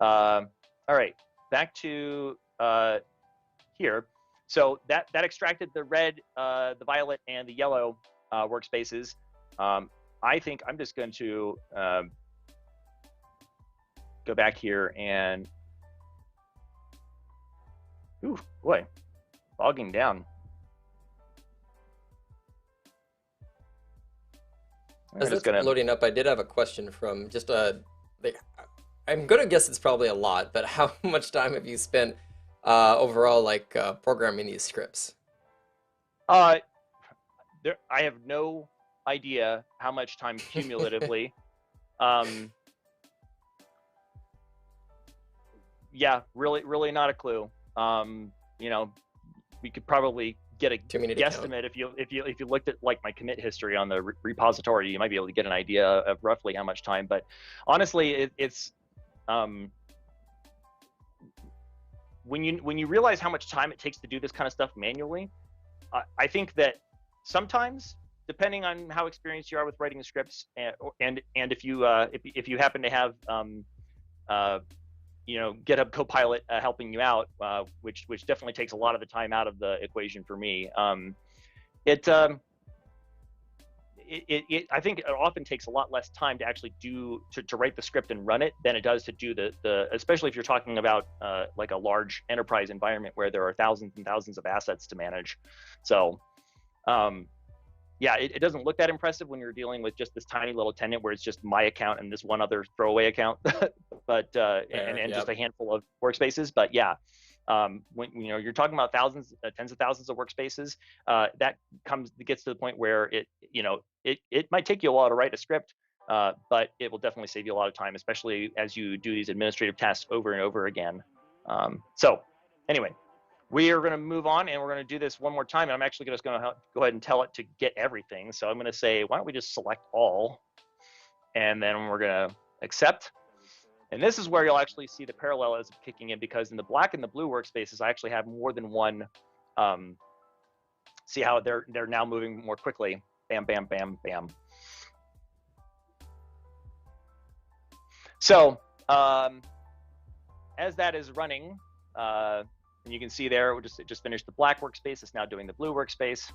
all right, back to here. So that extracted the red, the violet, and the yellow workspaces. I think I'm just going to go back here and, ooh, boy, bogging down. As that's loading up, I did have a question from just I'm gonna guess it's probably a lot, but how much time have you spent overall, like programming these scripts? I have no idea how much time cumulatively. Yeah, really not a clue. We could probably get a guesstimate if you looked at like my commit history on the repository. You might be able to get an idea of roughly how much time. But honestly, it's when you realize how much time it takes to do this kind of stuff manually, I think that sometimes depending on how experienced you are with writing the scripts, and if you happen to have GitHub Copilot helping you out, which definitely takes a lot of the time out of the equation for me. It I think it often takes a lot less time to actually to write the script and run it than it does to do the especially if you're talking about like a large enterprise environment where there are thousands and thousands of assets to manage. So yeah, it doesn't look that impressive when you're dealing with just this tiny little tenant where it's just my account and this one other throwaway account, but and just a handful of workspaces. But yeah, when you're talking about thousands, tens of thousands of workspaces, that gets to the point where it might take you a while to write a script, but it will definitely save you a lot of time, especially as you do these administrative tasks over and over again. So anyway, we are going to move on, and we're going to do this one more time. And I'm actually just going to go ahead and tell it to get everything. So I'm going to say, why don't we just select all, and then we're going to accept. And this is where you'll actually see the parallelism kicking in, because in the black and the blue workspaces, I actually have more than one. See how they're now moving more quickly. Bam, bam, bam, bam. So as that is running, and you can see there, it just finished the black workspace. It's now doing the blue workspace.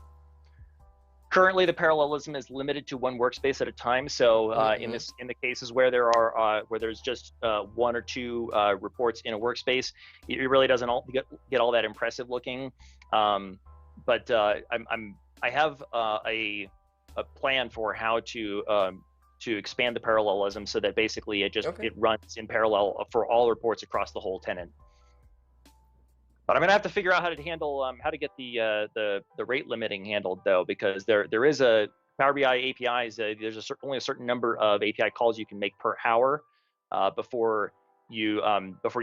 Currently, the parallelism is limited to one workspace at a time. So in the cases where there's just one or two reports in a workspace, it really doesn't get all that impressive looking. But I have a plan for how to expand the parallelism so that basically it runs in parallel for all reports across the whole tenant. But I'm gonna have to figure out how to handle how to get the rate limiting handled, though, because there is a Power BI APIs. There's only a certain number of API calls you can make per hour before you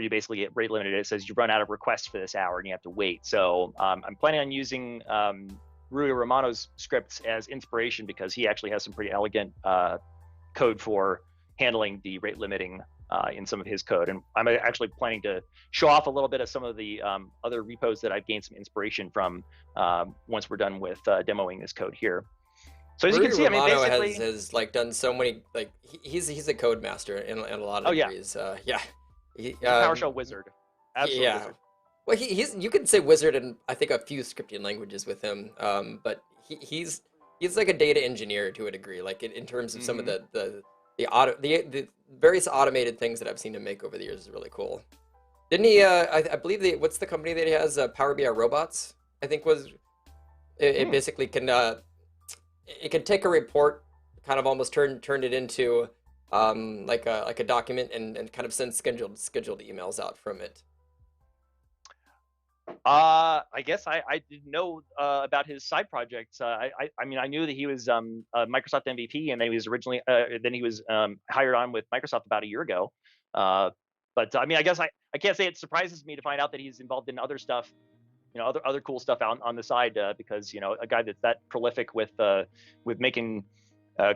basically get rate limited. It says you run out of requests for this hour and you have to wait. So I'm planning on using Rui Romano's scripts as inspiration, because he actually has some pretty elegant code for handling the rate limiting in some of his code. And I'm actually planning to show off a little bit of some of the other repos that I've gained some inspiration from once we're done with demoing this code here. So as you can see, Romano, I mean, basically has like done so many, like he's a code master in a lot of degrees. Yeah, he's a PowerShell wizard. Absolutely. Yeah. Wizard. Well, you could say wizard in I think a few scripting languages with him. But he's like a data engineer to a degree, like in terms of some of the various automated things that I've seen him make over the years is really cool. Didn't he? I believe what's the company that he has? Power BI Robots, I think was. It basically can it can take a report, kind of almost turn it into like a document and kind of send scheduled emails out from it. I guess I didn't know about his side projects. I mean, I knew that he was a Microsoft MVP, and then he was originally then he was hired on with Microsoft about a year ago. But I mean, I guess I can't say it surprises me to find out that he's involved in other stuff, other cool stuff on the side, because a guy that's that prolific with making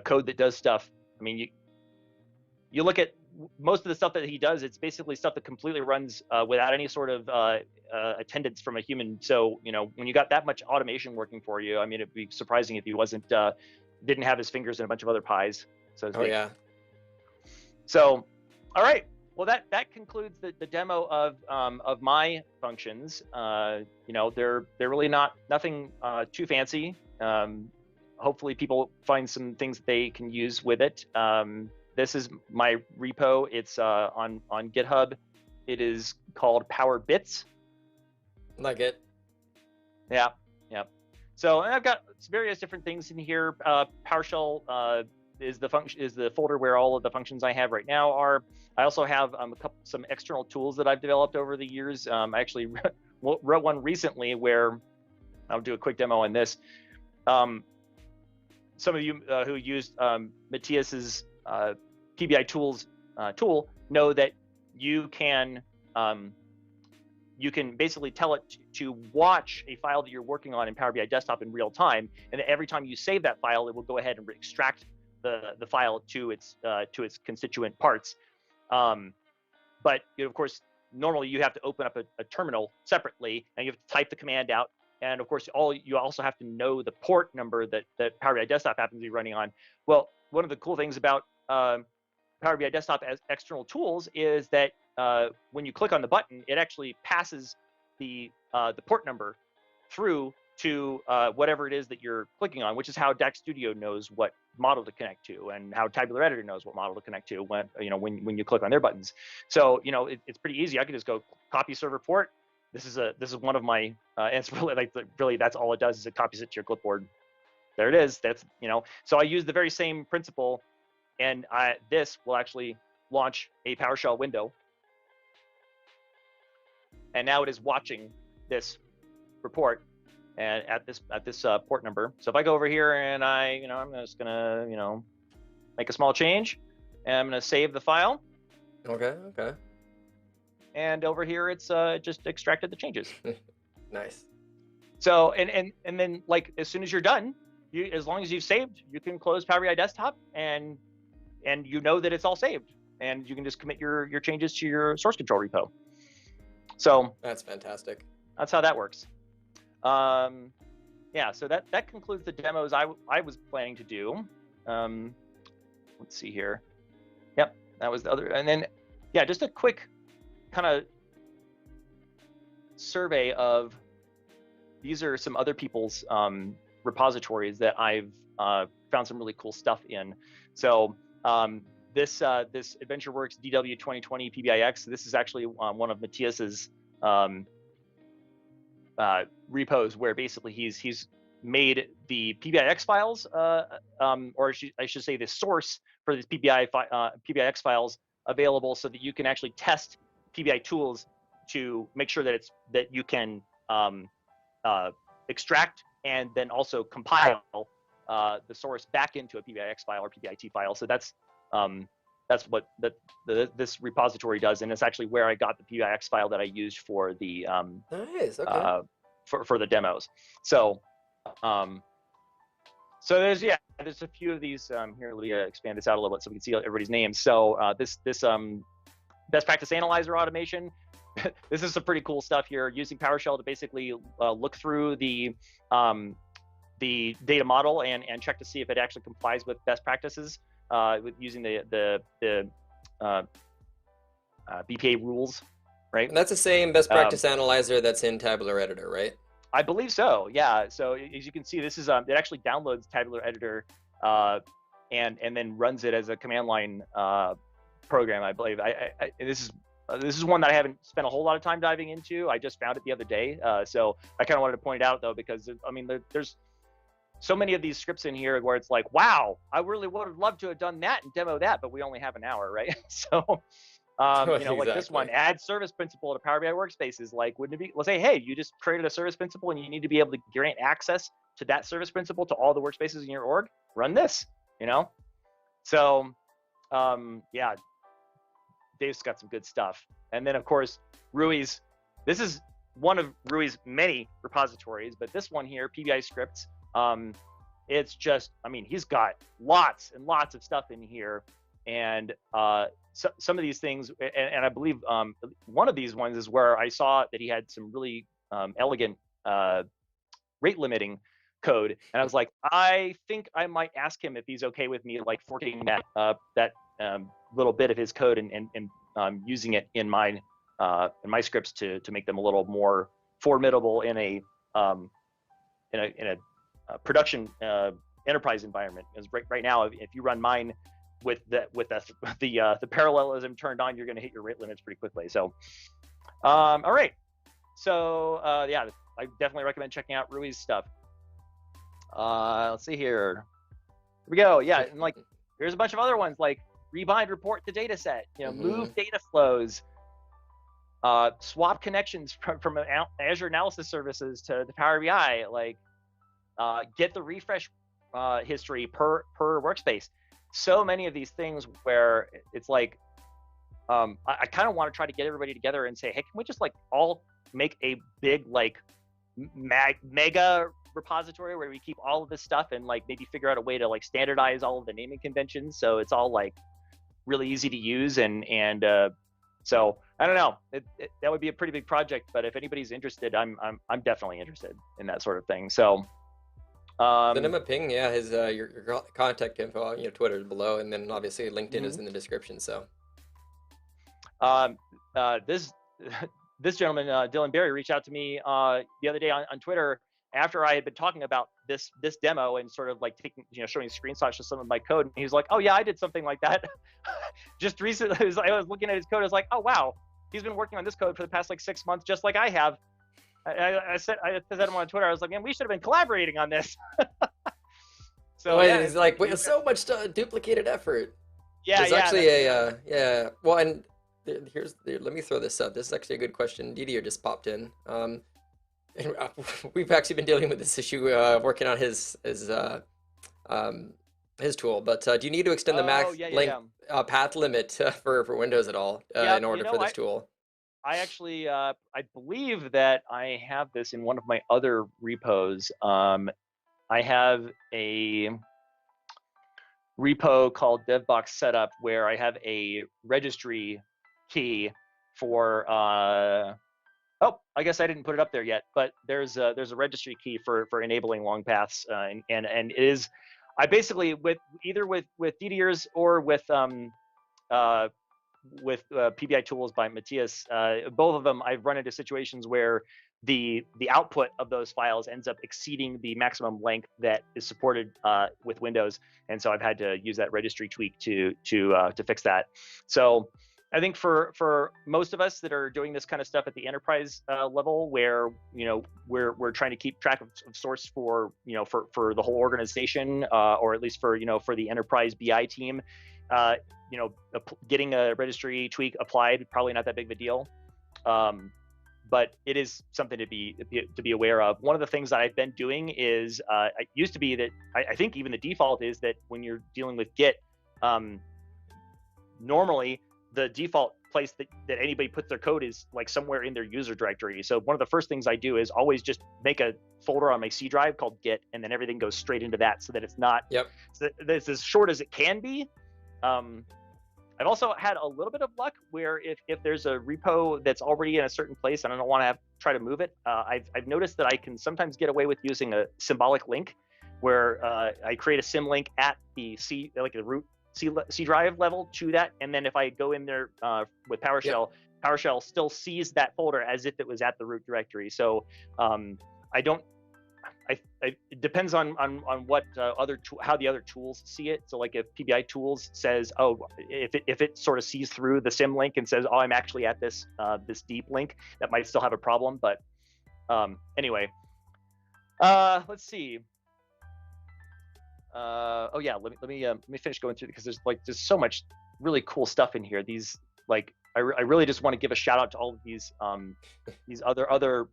code that does stuff. I mean, you look at most of the stuff that he does, it's basically stuff that completely runs without any sort of attendance from a human. So, when you got that much automation working for you, I mean, it'd be surprising if he didn't have his fingers in a bunch of other pies, so to speak. Oh, yeah. So, all right. Well, that concludes the demo of my functions. They're really nothing too fancy. Hopefully people find some things that they can use with it. This is my repo. It's on GitHub. It is called PowerBits. Like it. Yeah. So I've got various different things in here. PowerShell is the folder where all of the functions I have right now are. I also have some external tools that I've developed over the years. I actually wrote one recently where I'll do a quick demo on this. Some of you who used Matthias's PBI tools tool know that you can basically tell it to watch a file that you're working on in Power BI Desktop in real time, and every time you save that file, it will go ahead and extract the file to its constituent parts. But of course, normally you have to open up a terminal separately, and you have to type the command out and of course, you also have to know the port number that Power BI Desktop happens to be running on. Well, one of the cool things about Power BI Desktop as external tools is that when you click on the button, it actually passes the port number through to whatever it is that you're clicking on, which is how DAX Studio knows what model to connect to, and how Tabular Editor knows what model to connect to when you click on their buttons. So it's pretty easy. I can just go copy server port. This is one of my and it's really that's all it does is it copies it to your clipboard. There it is. That's so I use the very same principle, and this will actually launch a PowerShell window, and now it is watching this report and at this port number. So if I go over here and I'm just gonna make a small change, and I'm gonna save the file. Okay. And over here it's just extracted the changes. Nice. So and then like as soon as you're done, as long as you've saved, you can close Power BI Desktop and you know that it's all saved, and you can just commit your changes to your source control repo. So that's fantastic. That's how that works. Yeah, so that concludes the demos I was planning to do. Let's see here. Yep, that was the other. And then, yeah, just a quick kind of survey of, these are some other people's repositories that I've found some really cool stuff in. So this AdventureWorks DW 2020 PBIX, this is actually one of Matthias's repos, where basically he's made the PBIX files, or I should say the source for these PBIX files available, so that you can actually test PBI tools to make sure that you can extract and then also compile the source back into a PBIX file or PBIT file. So that's what this repository does, and it's actually where I got the PBIX file that I used for the nice. Okay. For the demos. So there's a few of these here. Let me expand this out a little bit so we can see everybody's names. So this best practice analyzer automation. This is some pretty cool stuff here, using PowerShell to basically look through the data model and check to see if it actually complies with best practices with using the BPA rules, right? And that's the same best practice analyzer that's in Tabular Editor, right? I believe so. Yeah. So as you can see, this is it actually downloads Tabular Editor and then runs it as a command line program, I believe. This is one that I haven't spent a whole lot of time diving into. I just found it the other day. So I kind of wanted to point it out, though, because I mean, there's so many of these scripts in here where it's like, wow, I really would have loved to have done that and demo that, but we only have an hour, right? So, like this one, add service principal to Power BI workspaces. Like, wouldn't it be, let's say, hey, you just created a service principal and you need to be able to grant access to that service principal to all the workspaces in your org, run this, So, yeah, Dave's got some good stuff. And then, of course, Rui's, this is one of Rui's many repositories, but this one here, PBI scripts, it's just, I mean, he's got lots and lots of stuff in here. And some of these things, and I believe one of these ones is where I saw that he had some really elegant rate limiting code. And I was like, I think I might ask him if he's okay with me like forking that little bit of his code and using it in my scripts to make them a little more formidable in a production enterprise environment. Because right now, if you run mine with the parallelism turned on, you're going to hit your rate limits pretty quickly. So, all right. So yeah, I definitely recommend checking out Rui's stuff. Let's see here. Here we go. Yeah, and like there's a bunch of other ones like rebind report to data set, move data flows, swap connections from Azure analysis services to the Power BI, like get the refresh history per workspace. So many of these things where it's like, I kind of want to try to get everybody together and say, hey, can we just like all make a big like mega repository where we keep all of this stuff and like maybe figure out a way to like standardize all of the naming conventions so it's all like really easy to use and so I don't know. That would be a pretty big project, but if anybody's interested, I'm definitely interested in that sort of thing. So, Send him um, a ping. Yeah, his your contact info, Twitter is below, and then obviously LinkedIn is mhm. in the description. So um, this this gentleman, Dylan Berry, reached out to me the other day on Twitter after I had been talking about this demo and sort of like taking, showing screenshots of some of my code. And he was like, "Oh yeah, I did something like that just recently." I was looking at his code. I was like, "Oh wow, he's been working on this code for the past like 6 months, just like I have." I said to him on Twitter, I was like, "Man, we should have been collaborating on this." So oh, yeah, it's like wait, so much duplicated effort. yeah, There's yeah, actually a yeah. Well, and let me throw this up. This is actually a good question. Didier just popped in. And we've actually been dealing with this issue, working on um, his tool. But do you need to extend the oh max yeah, yeah, length yeah. path limit for Windows at all Yeah, in order for this tool? I actually, I believe that I have this in one of my other repos. I have a repo called DevBox Setup where I have a registry key for. Oh, I guess I didn't put it up there yet, but there's a registry key for enabling long paths, and it is. I basically either with DDRs or uh, with PBI tools by Matthias, both of them I've run into situations where the output of those files ends up exceeding the maximum length that is supported with Windows, and so I've had to use that registry tweak to fix that. So I think for most of us that are doing this kind of stuff at the enterprise level, where we're trying to keep track of source for for the whole organization, or at least for the enterprise BI team, uh, getting a registry tweak applied, probably not that big of a deal. But it is something to be aware of. One of the things that I've been doing is, it used to be that I think even the default is that when you're dealing with Git, normally the default place that anybody puts their code is like somewhere in their user directory. So one of the first things I do is always just make a folder on my C drive called Git, and then everything goes straight into that, so that it's not, Yep. so that it's as short as it can be. I've also had a little bit of luck where if there's a repo that's already in a certain place and I don't want to try to move it, I've noticed that I can sometimes get away with using a symbolic link, where I create a symlink at the root C drive level to that, and then if I go in there with PowerShell, Yep. PowerShell still sees that folder as if it was at the root directory. So I don't. It depends on what how the other tools see it. So like if PBI tools says, oh, if it sort of sees through the sim link and says, oh, I'm actually at this this deep link, that might still have a problem. But anyway, let's see. Oh yeah, let me finish going through, because there's so much really cool stuff in here. These I really just want to give a shout out to all of these other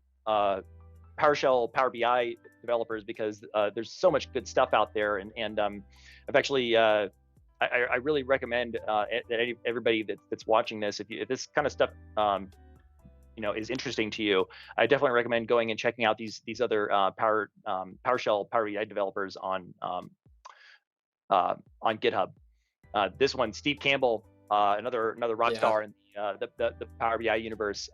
PowerShell, Power BI developers, because there's so much good stuff out there, and I've actually I really recommend that everybody that's watching this, if this kind of stuff is interesting to you, I definitely recommend going and checking out these other PowerShell, Power BI developers on GitHub. This one, Steve Campbell, another rock Yeah. star in the Power BI universe.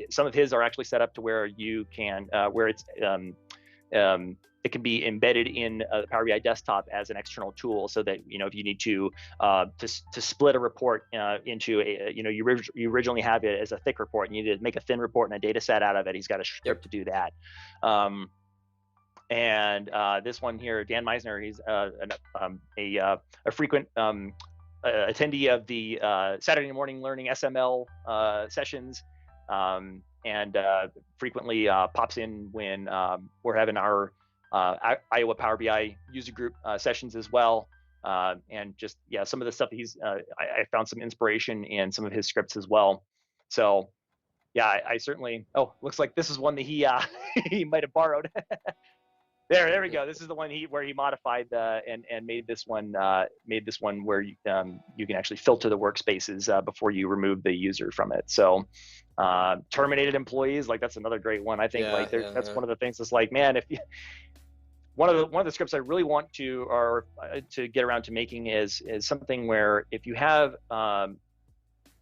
Some of his are actually set up to where you can where it's it can be embedded in the Power BI desktop as an external tool, so that if you need to split a report into you originally have it as a thick report, and you need to make a thin report and a data set out of it. He's got a script to do that. And this one here, Dan Meisner, he's a frequent attendee of the Saturday Morning Learning SML sessions, and frequently pops in when we're having our Iowa Power BI user group sessions as well. And just, some of the stuff that I found some inspiration in some of his scripts as well. So yeah, I certainly, looks like this is one that he he might have borrowed. There we go. This is the one where he modified and made this one where you can actually filter the workspaces before you remove the user from it. So terminated employees, that's another great one. I think that's one of the things that's man, if you, one of the scripts I really want to get around to making is something where if you have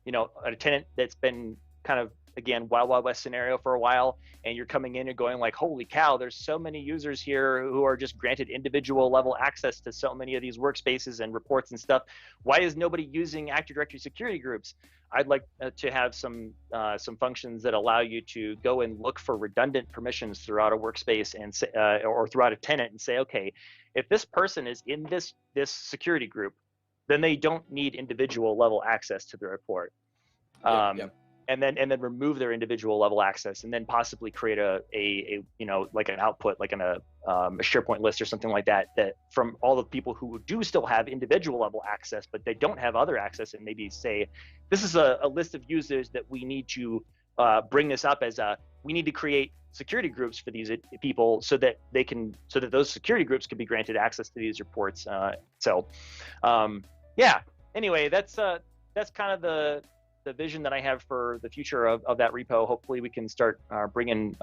a tenant that's been kind of, again, wild west scenario for a while, and you're coming in and going like, holy cow, there's so many users here who are just granted individual level access to so many of these workspaces and reports and stuff. Why is nobody using Active Directory security groups? I'd like to have some functions that allow you to go and look for redundant permissions throughout a workspace and or throughout a tenant, and say, okay, if this person is in this security group, then they don't need individual level access to the report. Yep, yep. And then remove their individual level access, and then possibly create a like an output, like a SharePoint list or something like that, that from all the people who do still have individual level access, but they don't have other access, and maybe say, this is a list of users that we need to bring this up as we need to create security groups for these people so that those security groups can be granted access to these reports. Yeah. Anyway, that's kind of the vision that I have for the future of that repo. Hopefully we can start bringing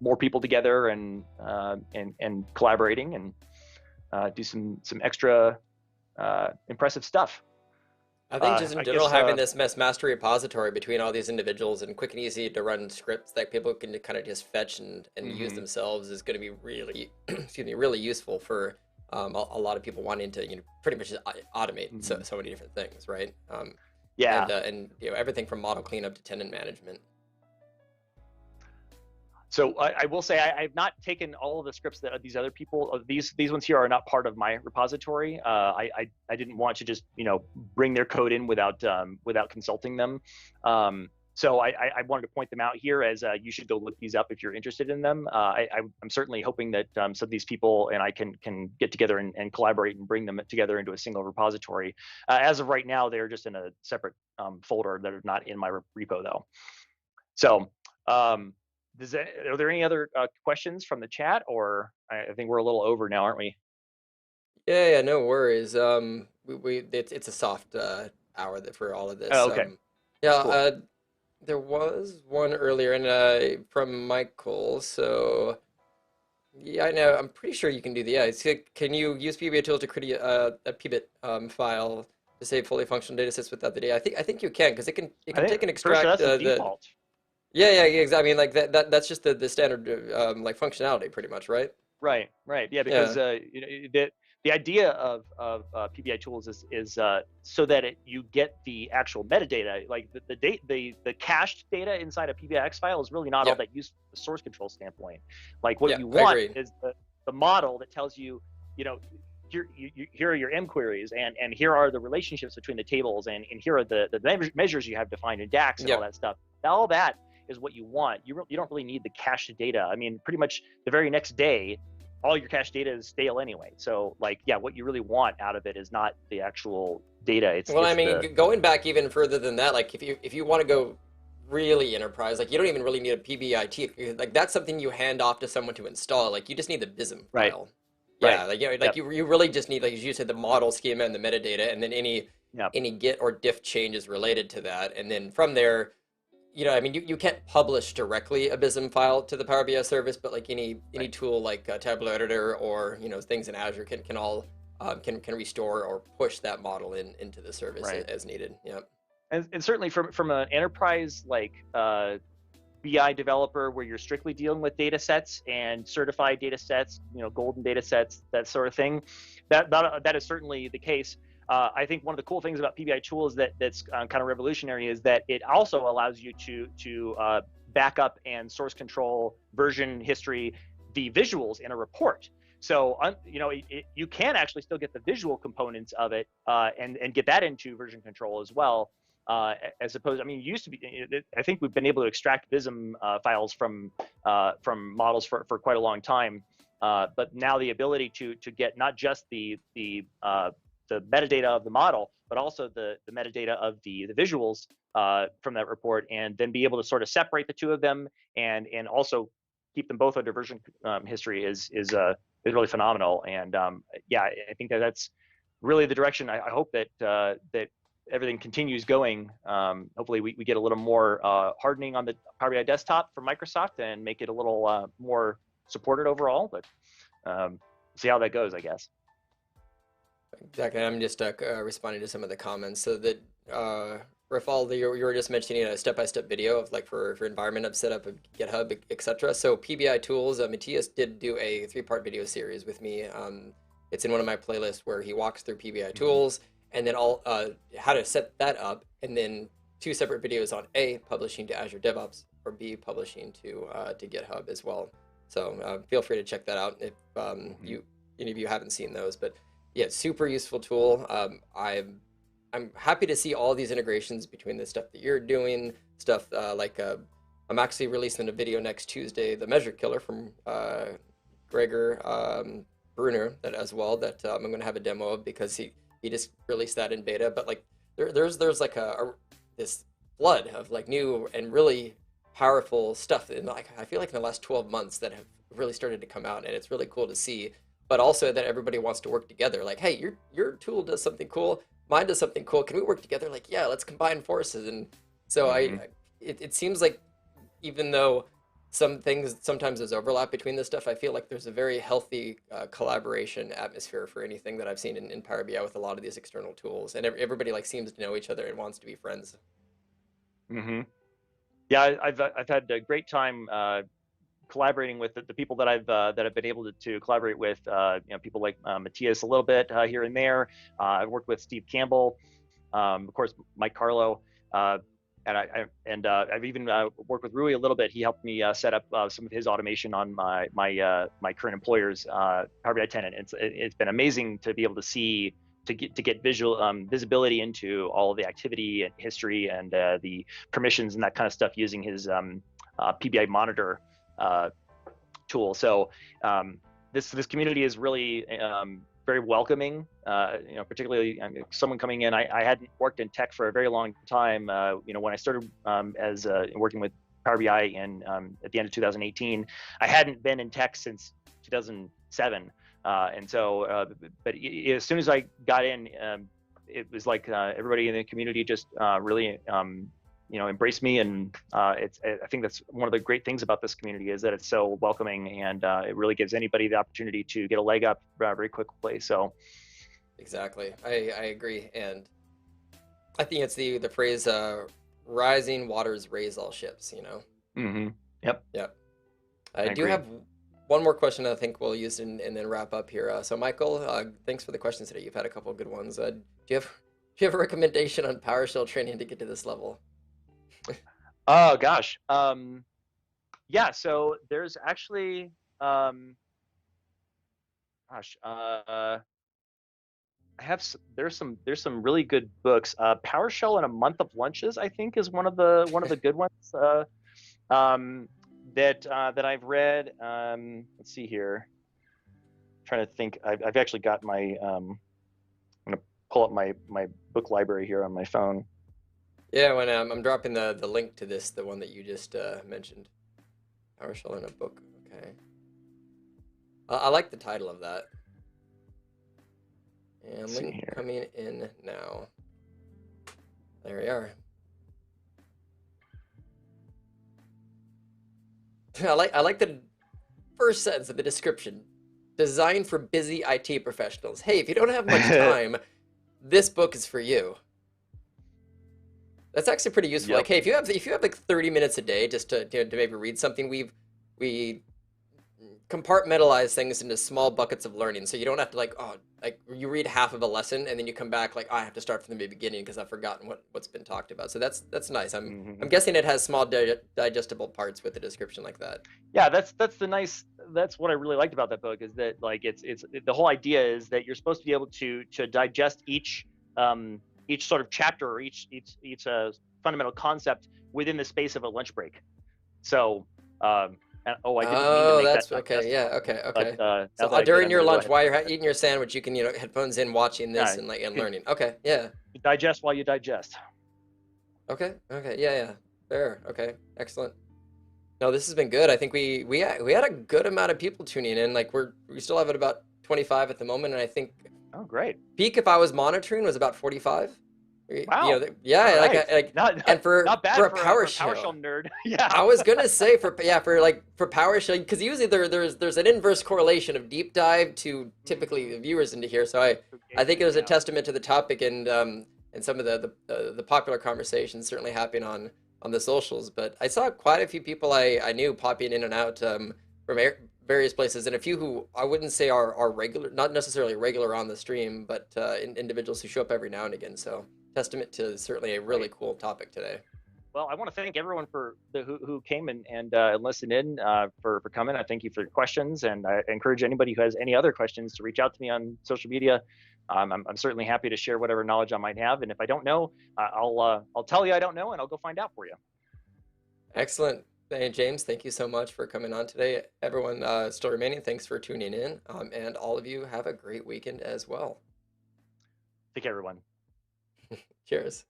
more people together and collaborating and do some extra impressive stuff. I think just in general, having this master repository between all these individuals and quick and easy to run scripts that people can kind of just fetch and use themselves is going to be really, excuse me, really useful for a lot of people wanting to, pretty much just automate so many different things, right? Yeah. And everything from model cleanup to tenant management. So I will say I've not taken all of the scripts that these other people, these ones here are not part of my repository. I didn't want to just bring their code in without consulting them. So I wanted to point them out here as you should go look these up if you're interested in them. I'm certainly hoping that some of these people and I can get together and collaborate and bring them together into a single repository. As of right now, they're just in a separate folder that are not in my repo though. So are there any other questions from the chat, or I think we're a little over now, aren't we? Yeah, no worries. It's a soft hour for all of this. Oh, okay. Yeah, cool. There was one earlier and from Michael. So yeah, I know. I'm pretty sure you can do the can you use PBA tools to create a PBIT file to save fully functional data sets without the data? I think you can, because it can take and Sure, extract that's the default. Yeah, exactly. I mean, like that's just the standard like functionality, pretty much, right? Right. Yeah, because the idea of PBI tools is so that you get the actual metadata, like the cached data inside a PBIX file is really not all that useful from a source control standpoint. Like what you want is the model that tells you, here are your M queries, and here are the relationships between the tables, and here are the measures you have defined in DAX and all that stuff. All that is what you want. You don't really need the cached data. I mean, pretty much the very next day, all your cached data is stale anyway. So what you really want out of it is not the actual data. I mean, going back even further than that, like if you want to go really enterprise, like you don't even really need a PBIT. Like that's something you hand off to someone to install. Like you just need the BISM file. Yeah, you really just need, like you said, the model schema and the metadata, and then any git or diff changes related to that, and then from there, I mean, you can't publish directly a BISM file to the Power BI service, but like any tool like Tableau Editor or things in Azure can all can restore or push that model into the service as needed. Yeah, and certainly from an enterprise like BI developer, where you're strictly dealing with data sets and certified data sets, golden data sets, that sort of thing, that is certainly the case. I think one of the cool things about PBI tools that's kind of revolutionary is that it also allows you to back up and source control version history, the visuals in a report. So you can actually still get the visual components of it and get that into version control as well. As opposed, I mean, it used to be. I think we've been able to extract BISM files from models for quite a long time, but now the ability to get not just the metadata of the model, but also the metadata of the visuals from that report, and then be able to sort of separate the two of them and also keep them both under version history is really phenomenal. And I think that's really the direction. I hope that everything continues going. Hopefully we get a little more hardening on the Power BI desktop from Microsoft and make it a little more supported overall, but see how that goes, I guess. Exactly. I'm just responding to some of the comments. So that or if all the you were just mentioning a step-by-step video of like for environment of setup of GitHub, etc. So PBI tools, Matthias did do a three-part video series with me. It's in one of my playlists where he walks through PBI Hmm. tools and then all how to set that up, and then two separate videos on A, publishing to Azure DevOps, or B, publishing to GitHub as well. So feel free to check that out if Hmm. you any of you haven't seen those. But yeah, super useful tool. I'm happy to see all these integrations between the stuff that you're doing, stuff I'm actually releasing a video next Tuesday, the Measure Killer from Gregor Bruner, that as well that I'm going to have a demo of because he just released that in beta. But like there's like this flood of like new and really powerful stuff in like I feel like in the last 12 months that have really started to come out, and it's really cool to see. But also that everybody wants to work together. Like, hey, your tool does something cool, mine does something cool. Can we work together? Like, yeah, let's combine forces. And so Hmm. it seems like even though some things sometimes there's overlap between this stuff, I feel like there's a very healthy collaboration atmosphere for anything that I've seen in Power BI with a lot of these external tools, and everybody like seems to know each other and wants to be friends. Hmm. Yeah, I've had a great time collaborating with the people that I've been able to collaborate with. People like Matthias a little bit here and there. I've worked with Steve Campbell, of course, Mike Carlo, uh, I've even worked with Rui a little bit. He helped me set up some of his automation on my current employer's Power BI tenant. It's been amazing to be able to see to get visual visibility into all of the activity and history and the permissions and that kind of stuff using his PBI monitor uh, tool. So this community is really very welcoming. Particularly someone coming in. I hadn't worked in tech for a very long time. When I started as working with Power BI in at the end of 2018, I hadn't been in tech since 2007. But as soon as I got in, it was like everybody in the community just really embrace me, and I think that's one of the great things about this community is that it's so welcoming, and it really gives anybody the opportunity to get a leg up very quickly. So Exactly, I agree, and I think it's the phrase "rising waters raise all ships." You know. hmm yep, Yeah. I I do agree. have one more question I think we'll use and then wrap up here. So Michael, thanks for the questions today. You've had a couple of good ones. Do you have a recommendation on PowerShell training to get to this level? Oh gosh, yeah. So there's actually gosh I have there's some really good books. PowerShell in a Month of Lunches, I think, is one of the good ones um, that I've read. Let's see here. I'm trying to think. I've actually got my. I'm gonna pull up my book library here on my phone. Yeah, when I'm dropping the link to this, the one that you just mentioned, PowerShell in a book. Okay, I like the title of that. And Let's see link here. coming in now. There we are. I like the first sentence of the description. Designed for busy IT professionals. Hey, if you don't have much time, this book is for you. That's actually pretty useful. Like, Yep. hey, if you have like 30 minutes a day just to maybe read something, we compartmentalize things into small buckets of learning, so you don't have to like you read half of a lesson and then you come back like, oh, I have to start from the beginning because I've forgotten what's been talked about. So that's nice. I'm hmm guessing it has small digestible parts with a description like that. Yeah, that's what I really liked about that book is that like it's the whole idea is that you're supposed to be able to digest each sort of chapter or each fundamental concept within the space of a lunch break. So I didn't mean to Oh, make that that's sound okay. Yeah, digestible, okay, but okay. now So that I did, during I'm your going to go lunch, ahead and while say you're that. eating your sandwich, you can headphones in, watching this Yeah, and you learning. Okay, yeah. digest while you digest. Okay, okay, yeah, yeah. Fair. Okay, excellent. No, this has been good. I think we had a good amount of people tuning in. Like we still have it about 25 at the moment, and I think Oh, great! peak if I was monitoring was about 45. Wow. All Yeah, right. Not and not, not for bad a for a PowerShell. PowerShell nerd. Yeah. I was gonna say for PowerShell because usually there's an inverse correlation of deep dive to typically hmm the viewers into here. So I think it Engagement. was a Yeah. testament to the topic, and and some of the popular conversations certainly happening on the socials. But I saw quite a few people I knew popping in and out from various places, and a few who I wouldn't say are regular, not necessarily regular on the stream, but individuals who show up every now and again. So testament to certainly a really cool topic today. Well, I want to thank everyone for who came and listened in for coming. I thank you for your questions, and I encourage anybody who has any other questions to reach out to me on social media. I'm certainly happy to share whatever knowledge I might have, and if I don't know, I'll tell you I don't know, and I'll go find out for you. Excellent. Hey, James, thank you so much for coming on today. Everyone still remaining, thanks for tuning in, and all of you have a great weekend as well. Take care, everyone. Cheers.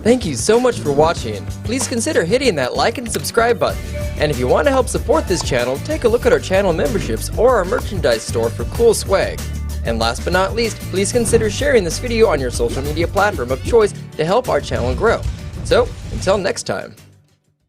Thank you so much for watching. Please consider hitting that like and subscribe button. And if you want to help support this channel, take a look at our channel memberships or our merchandise store for cool swag. And last but not least, please consider sharing this video on your social media platform of choice to help our channel grow. So, until next time.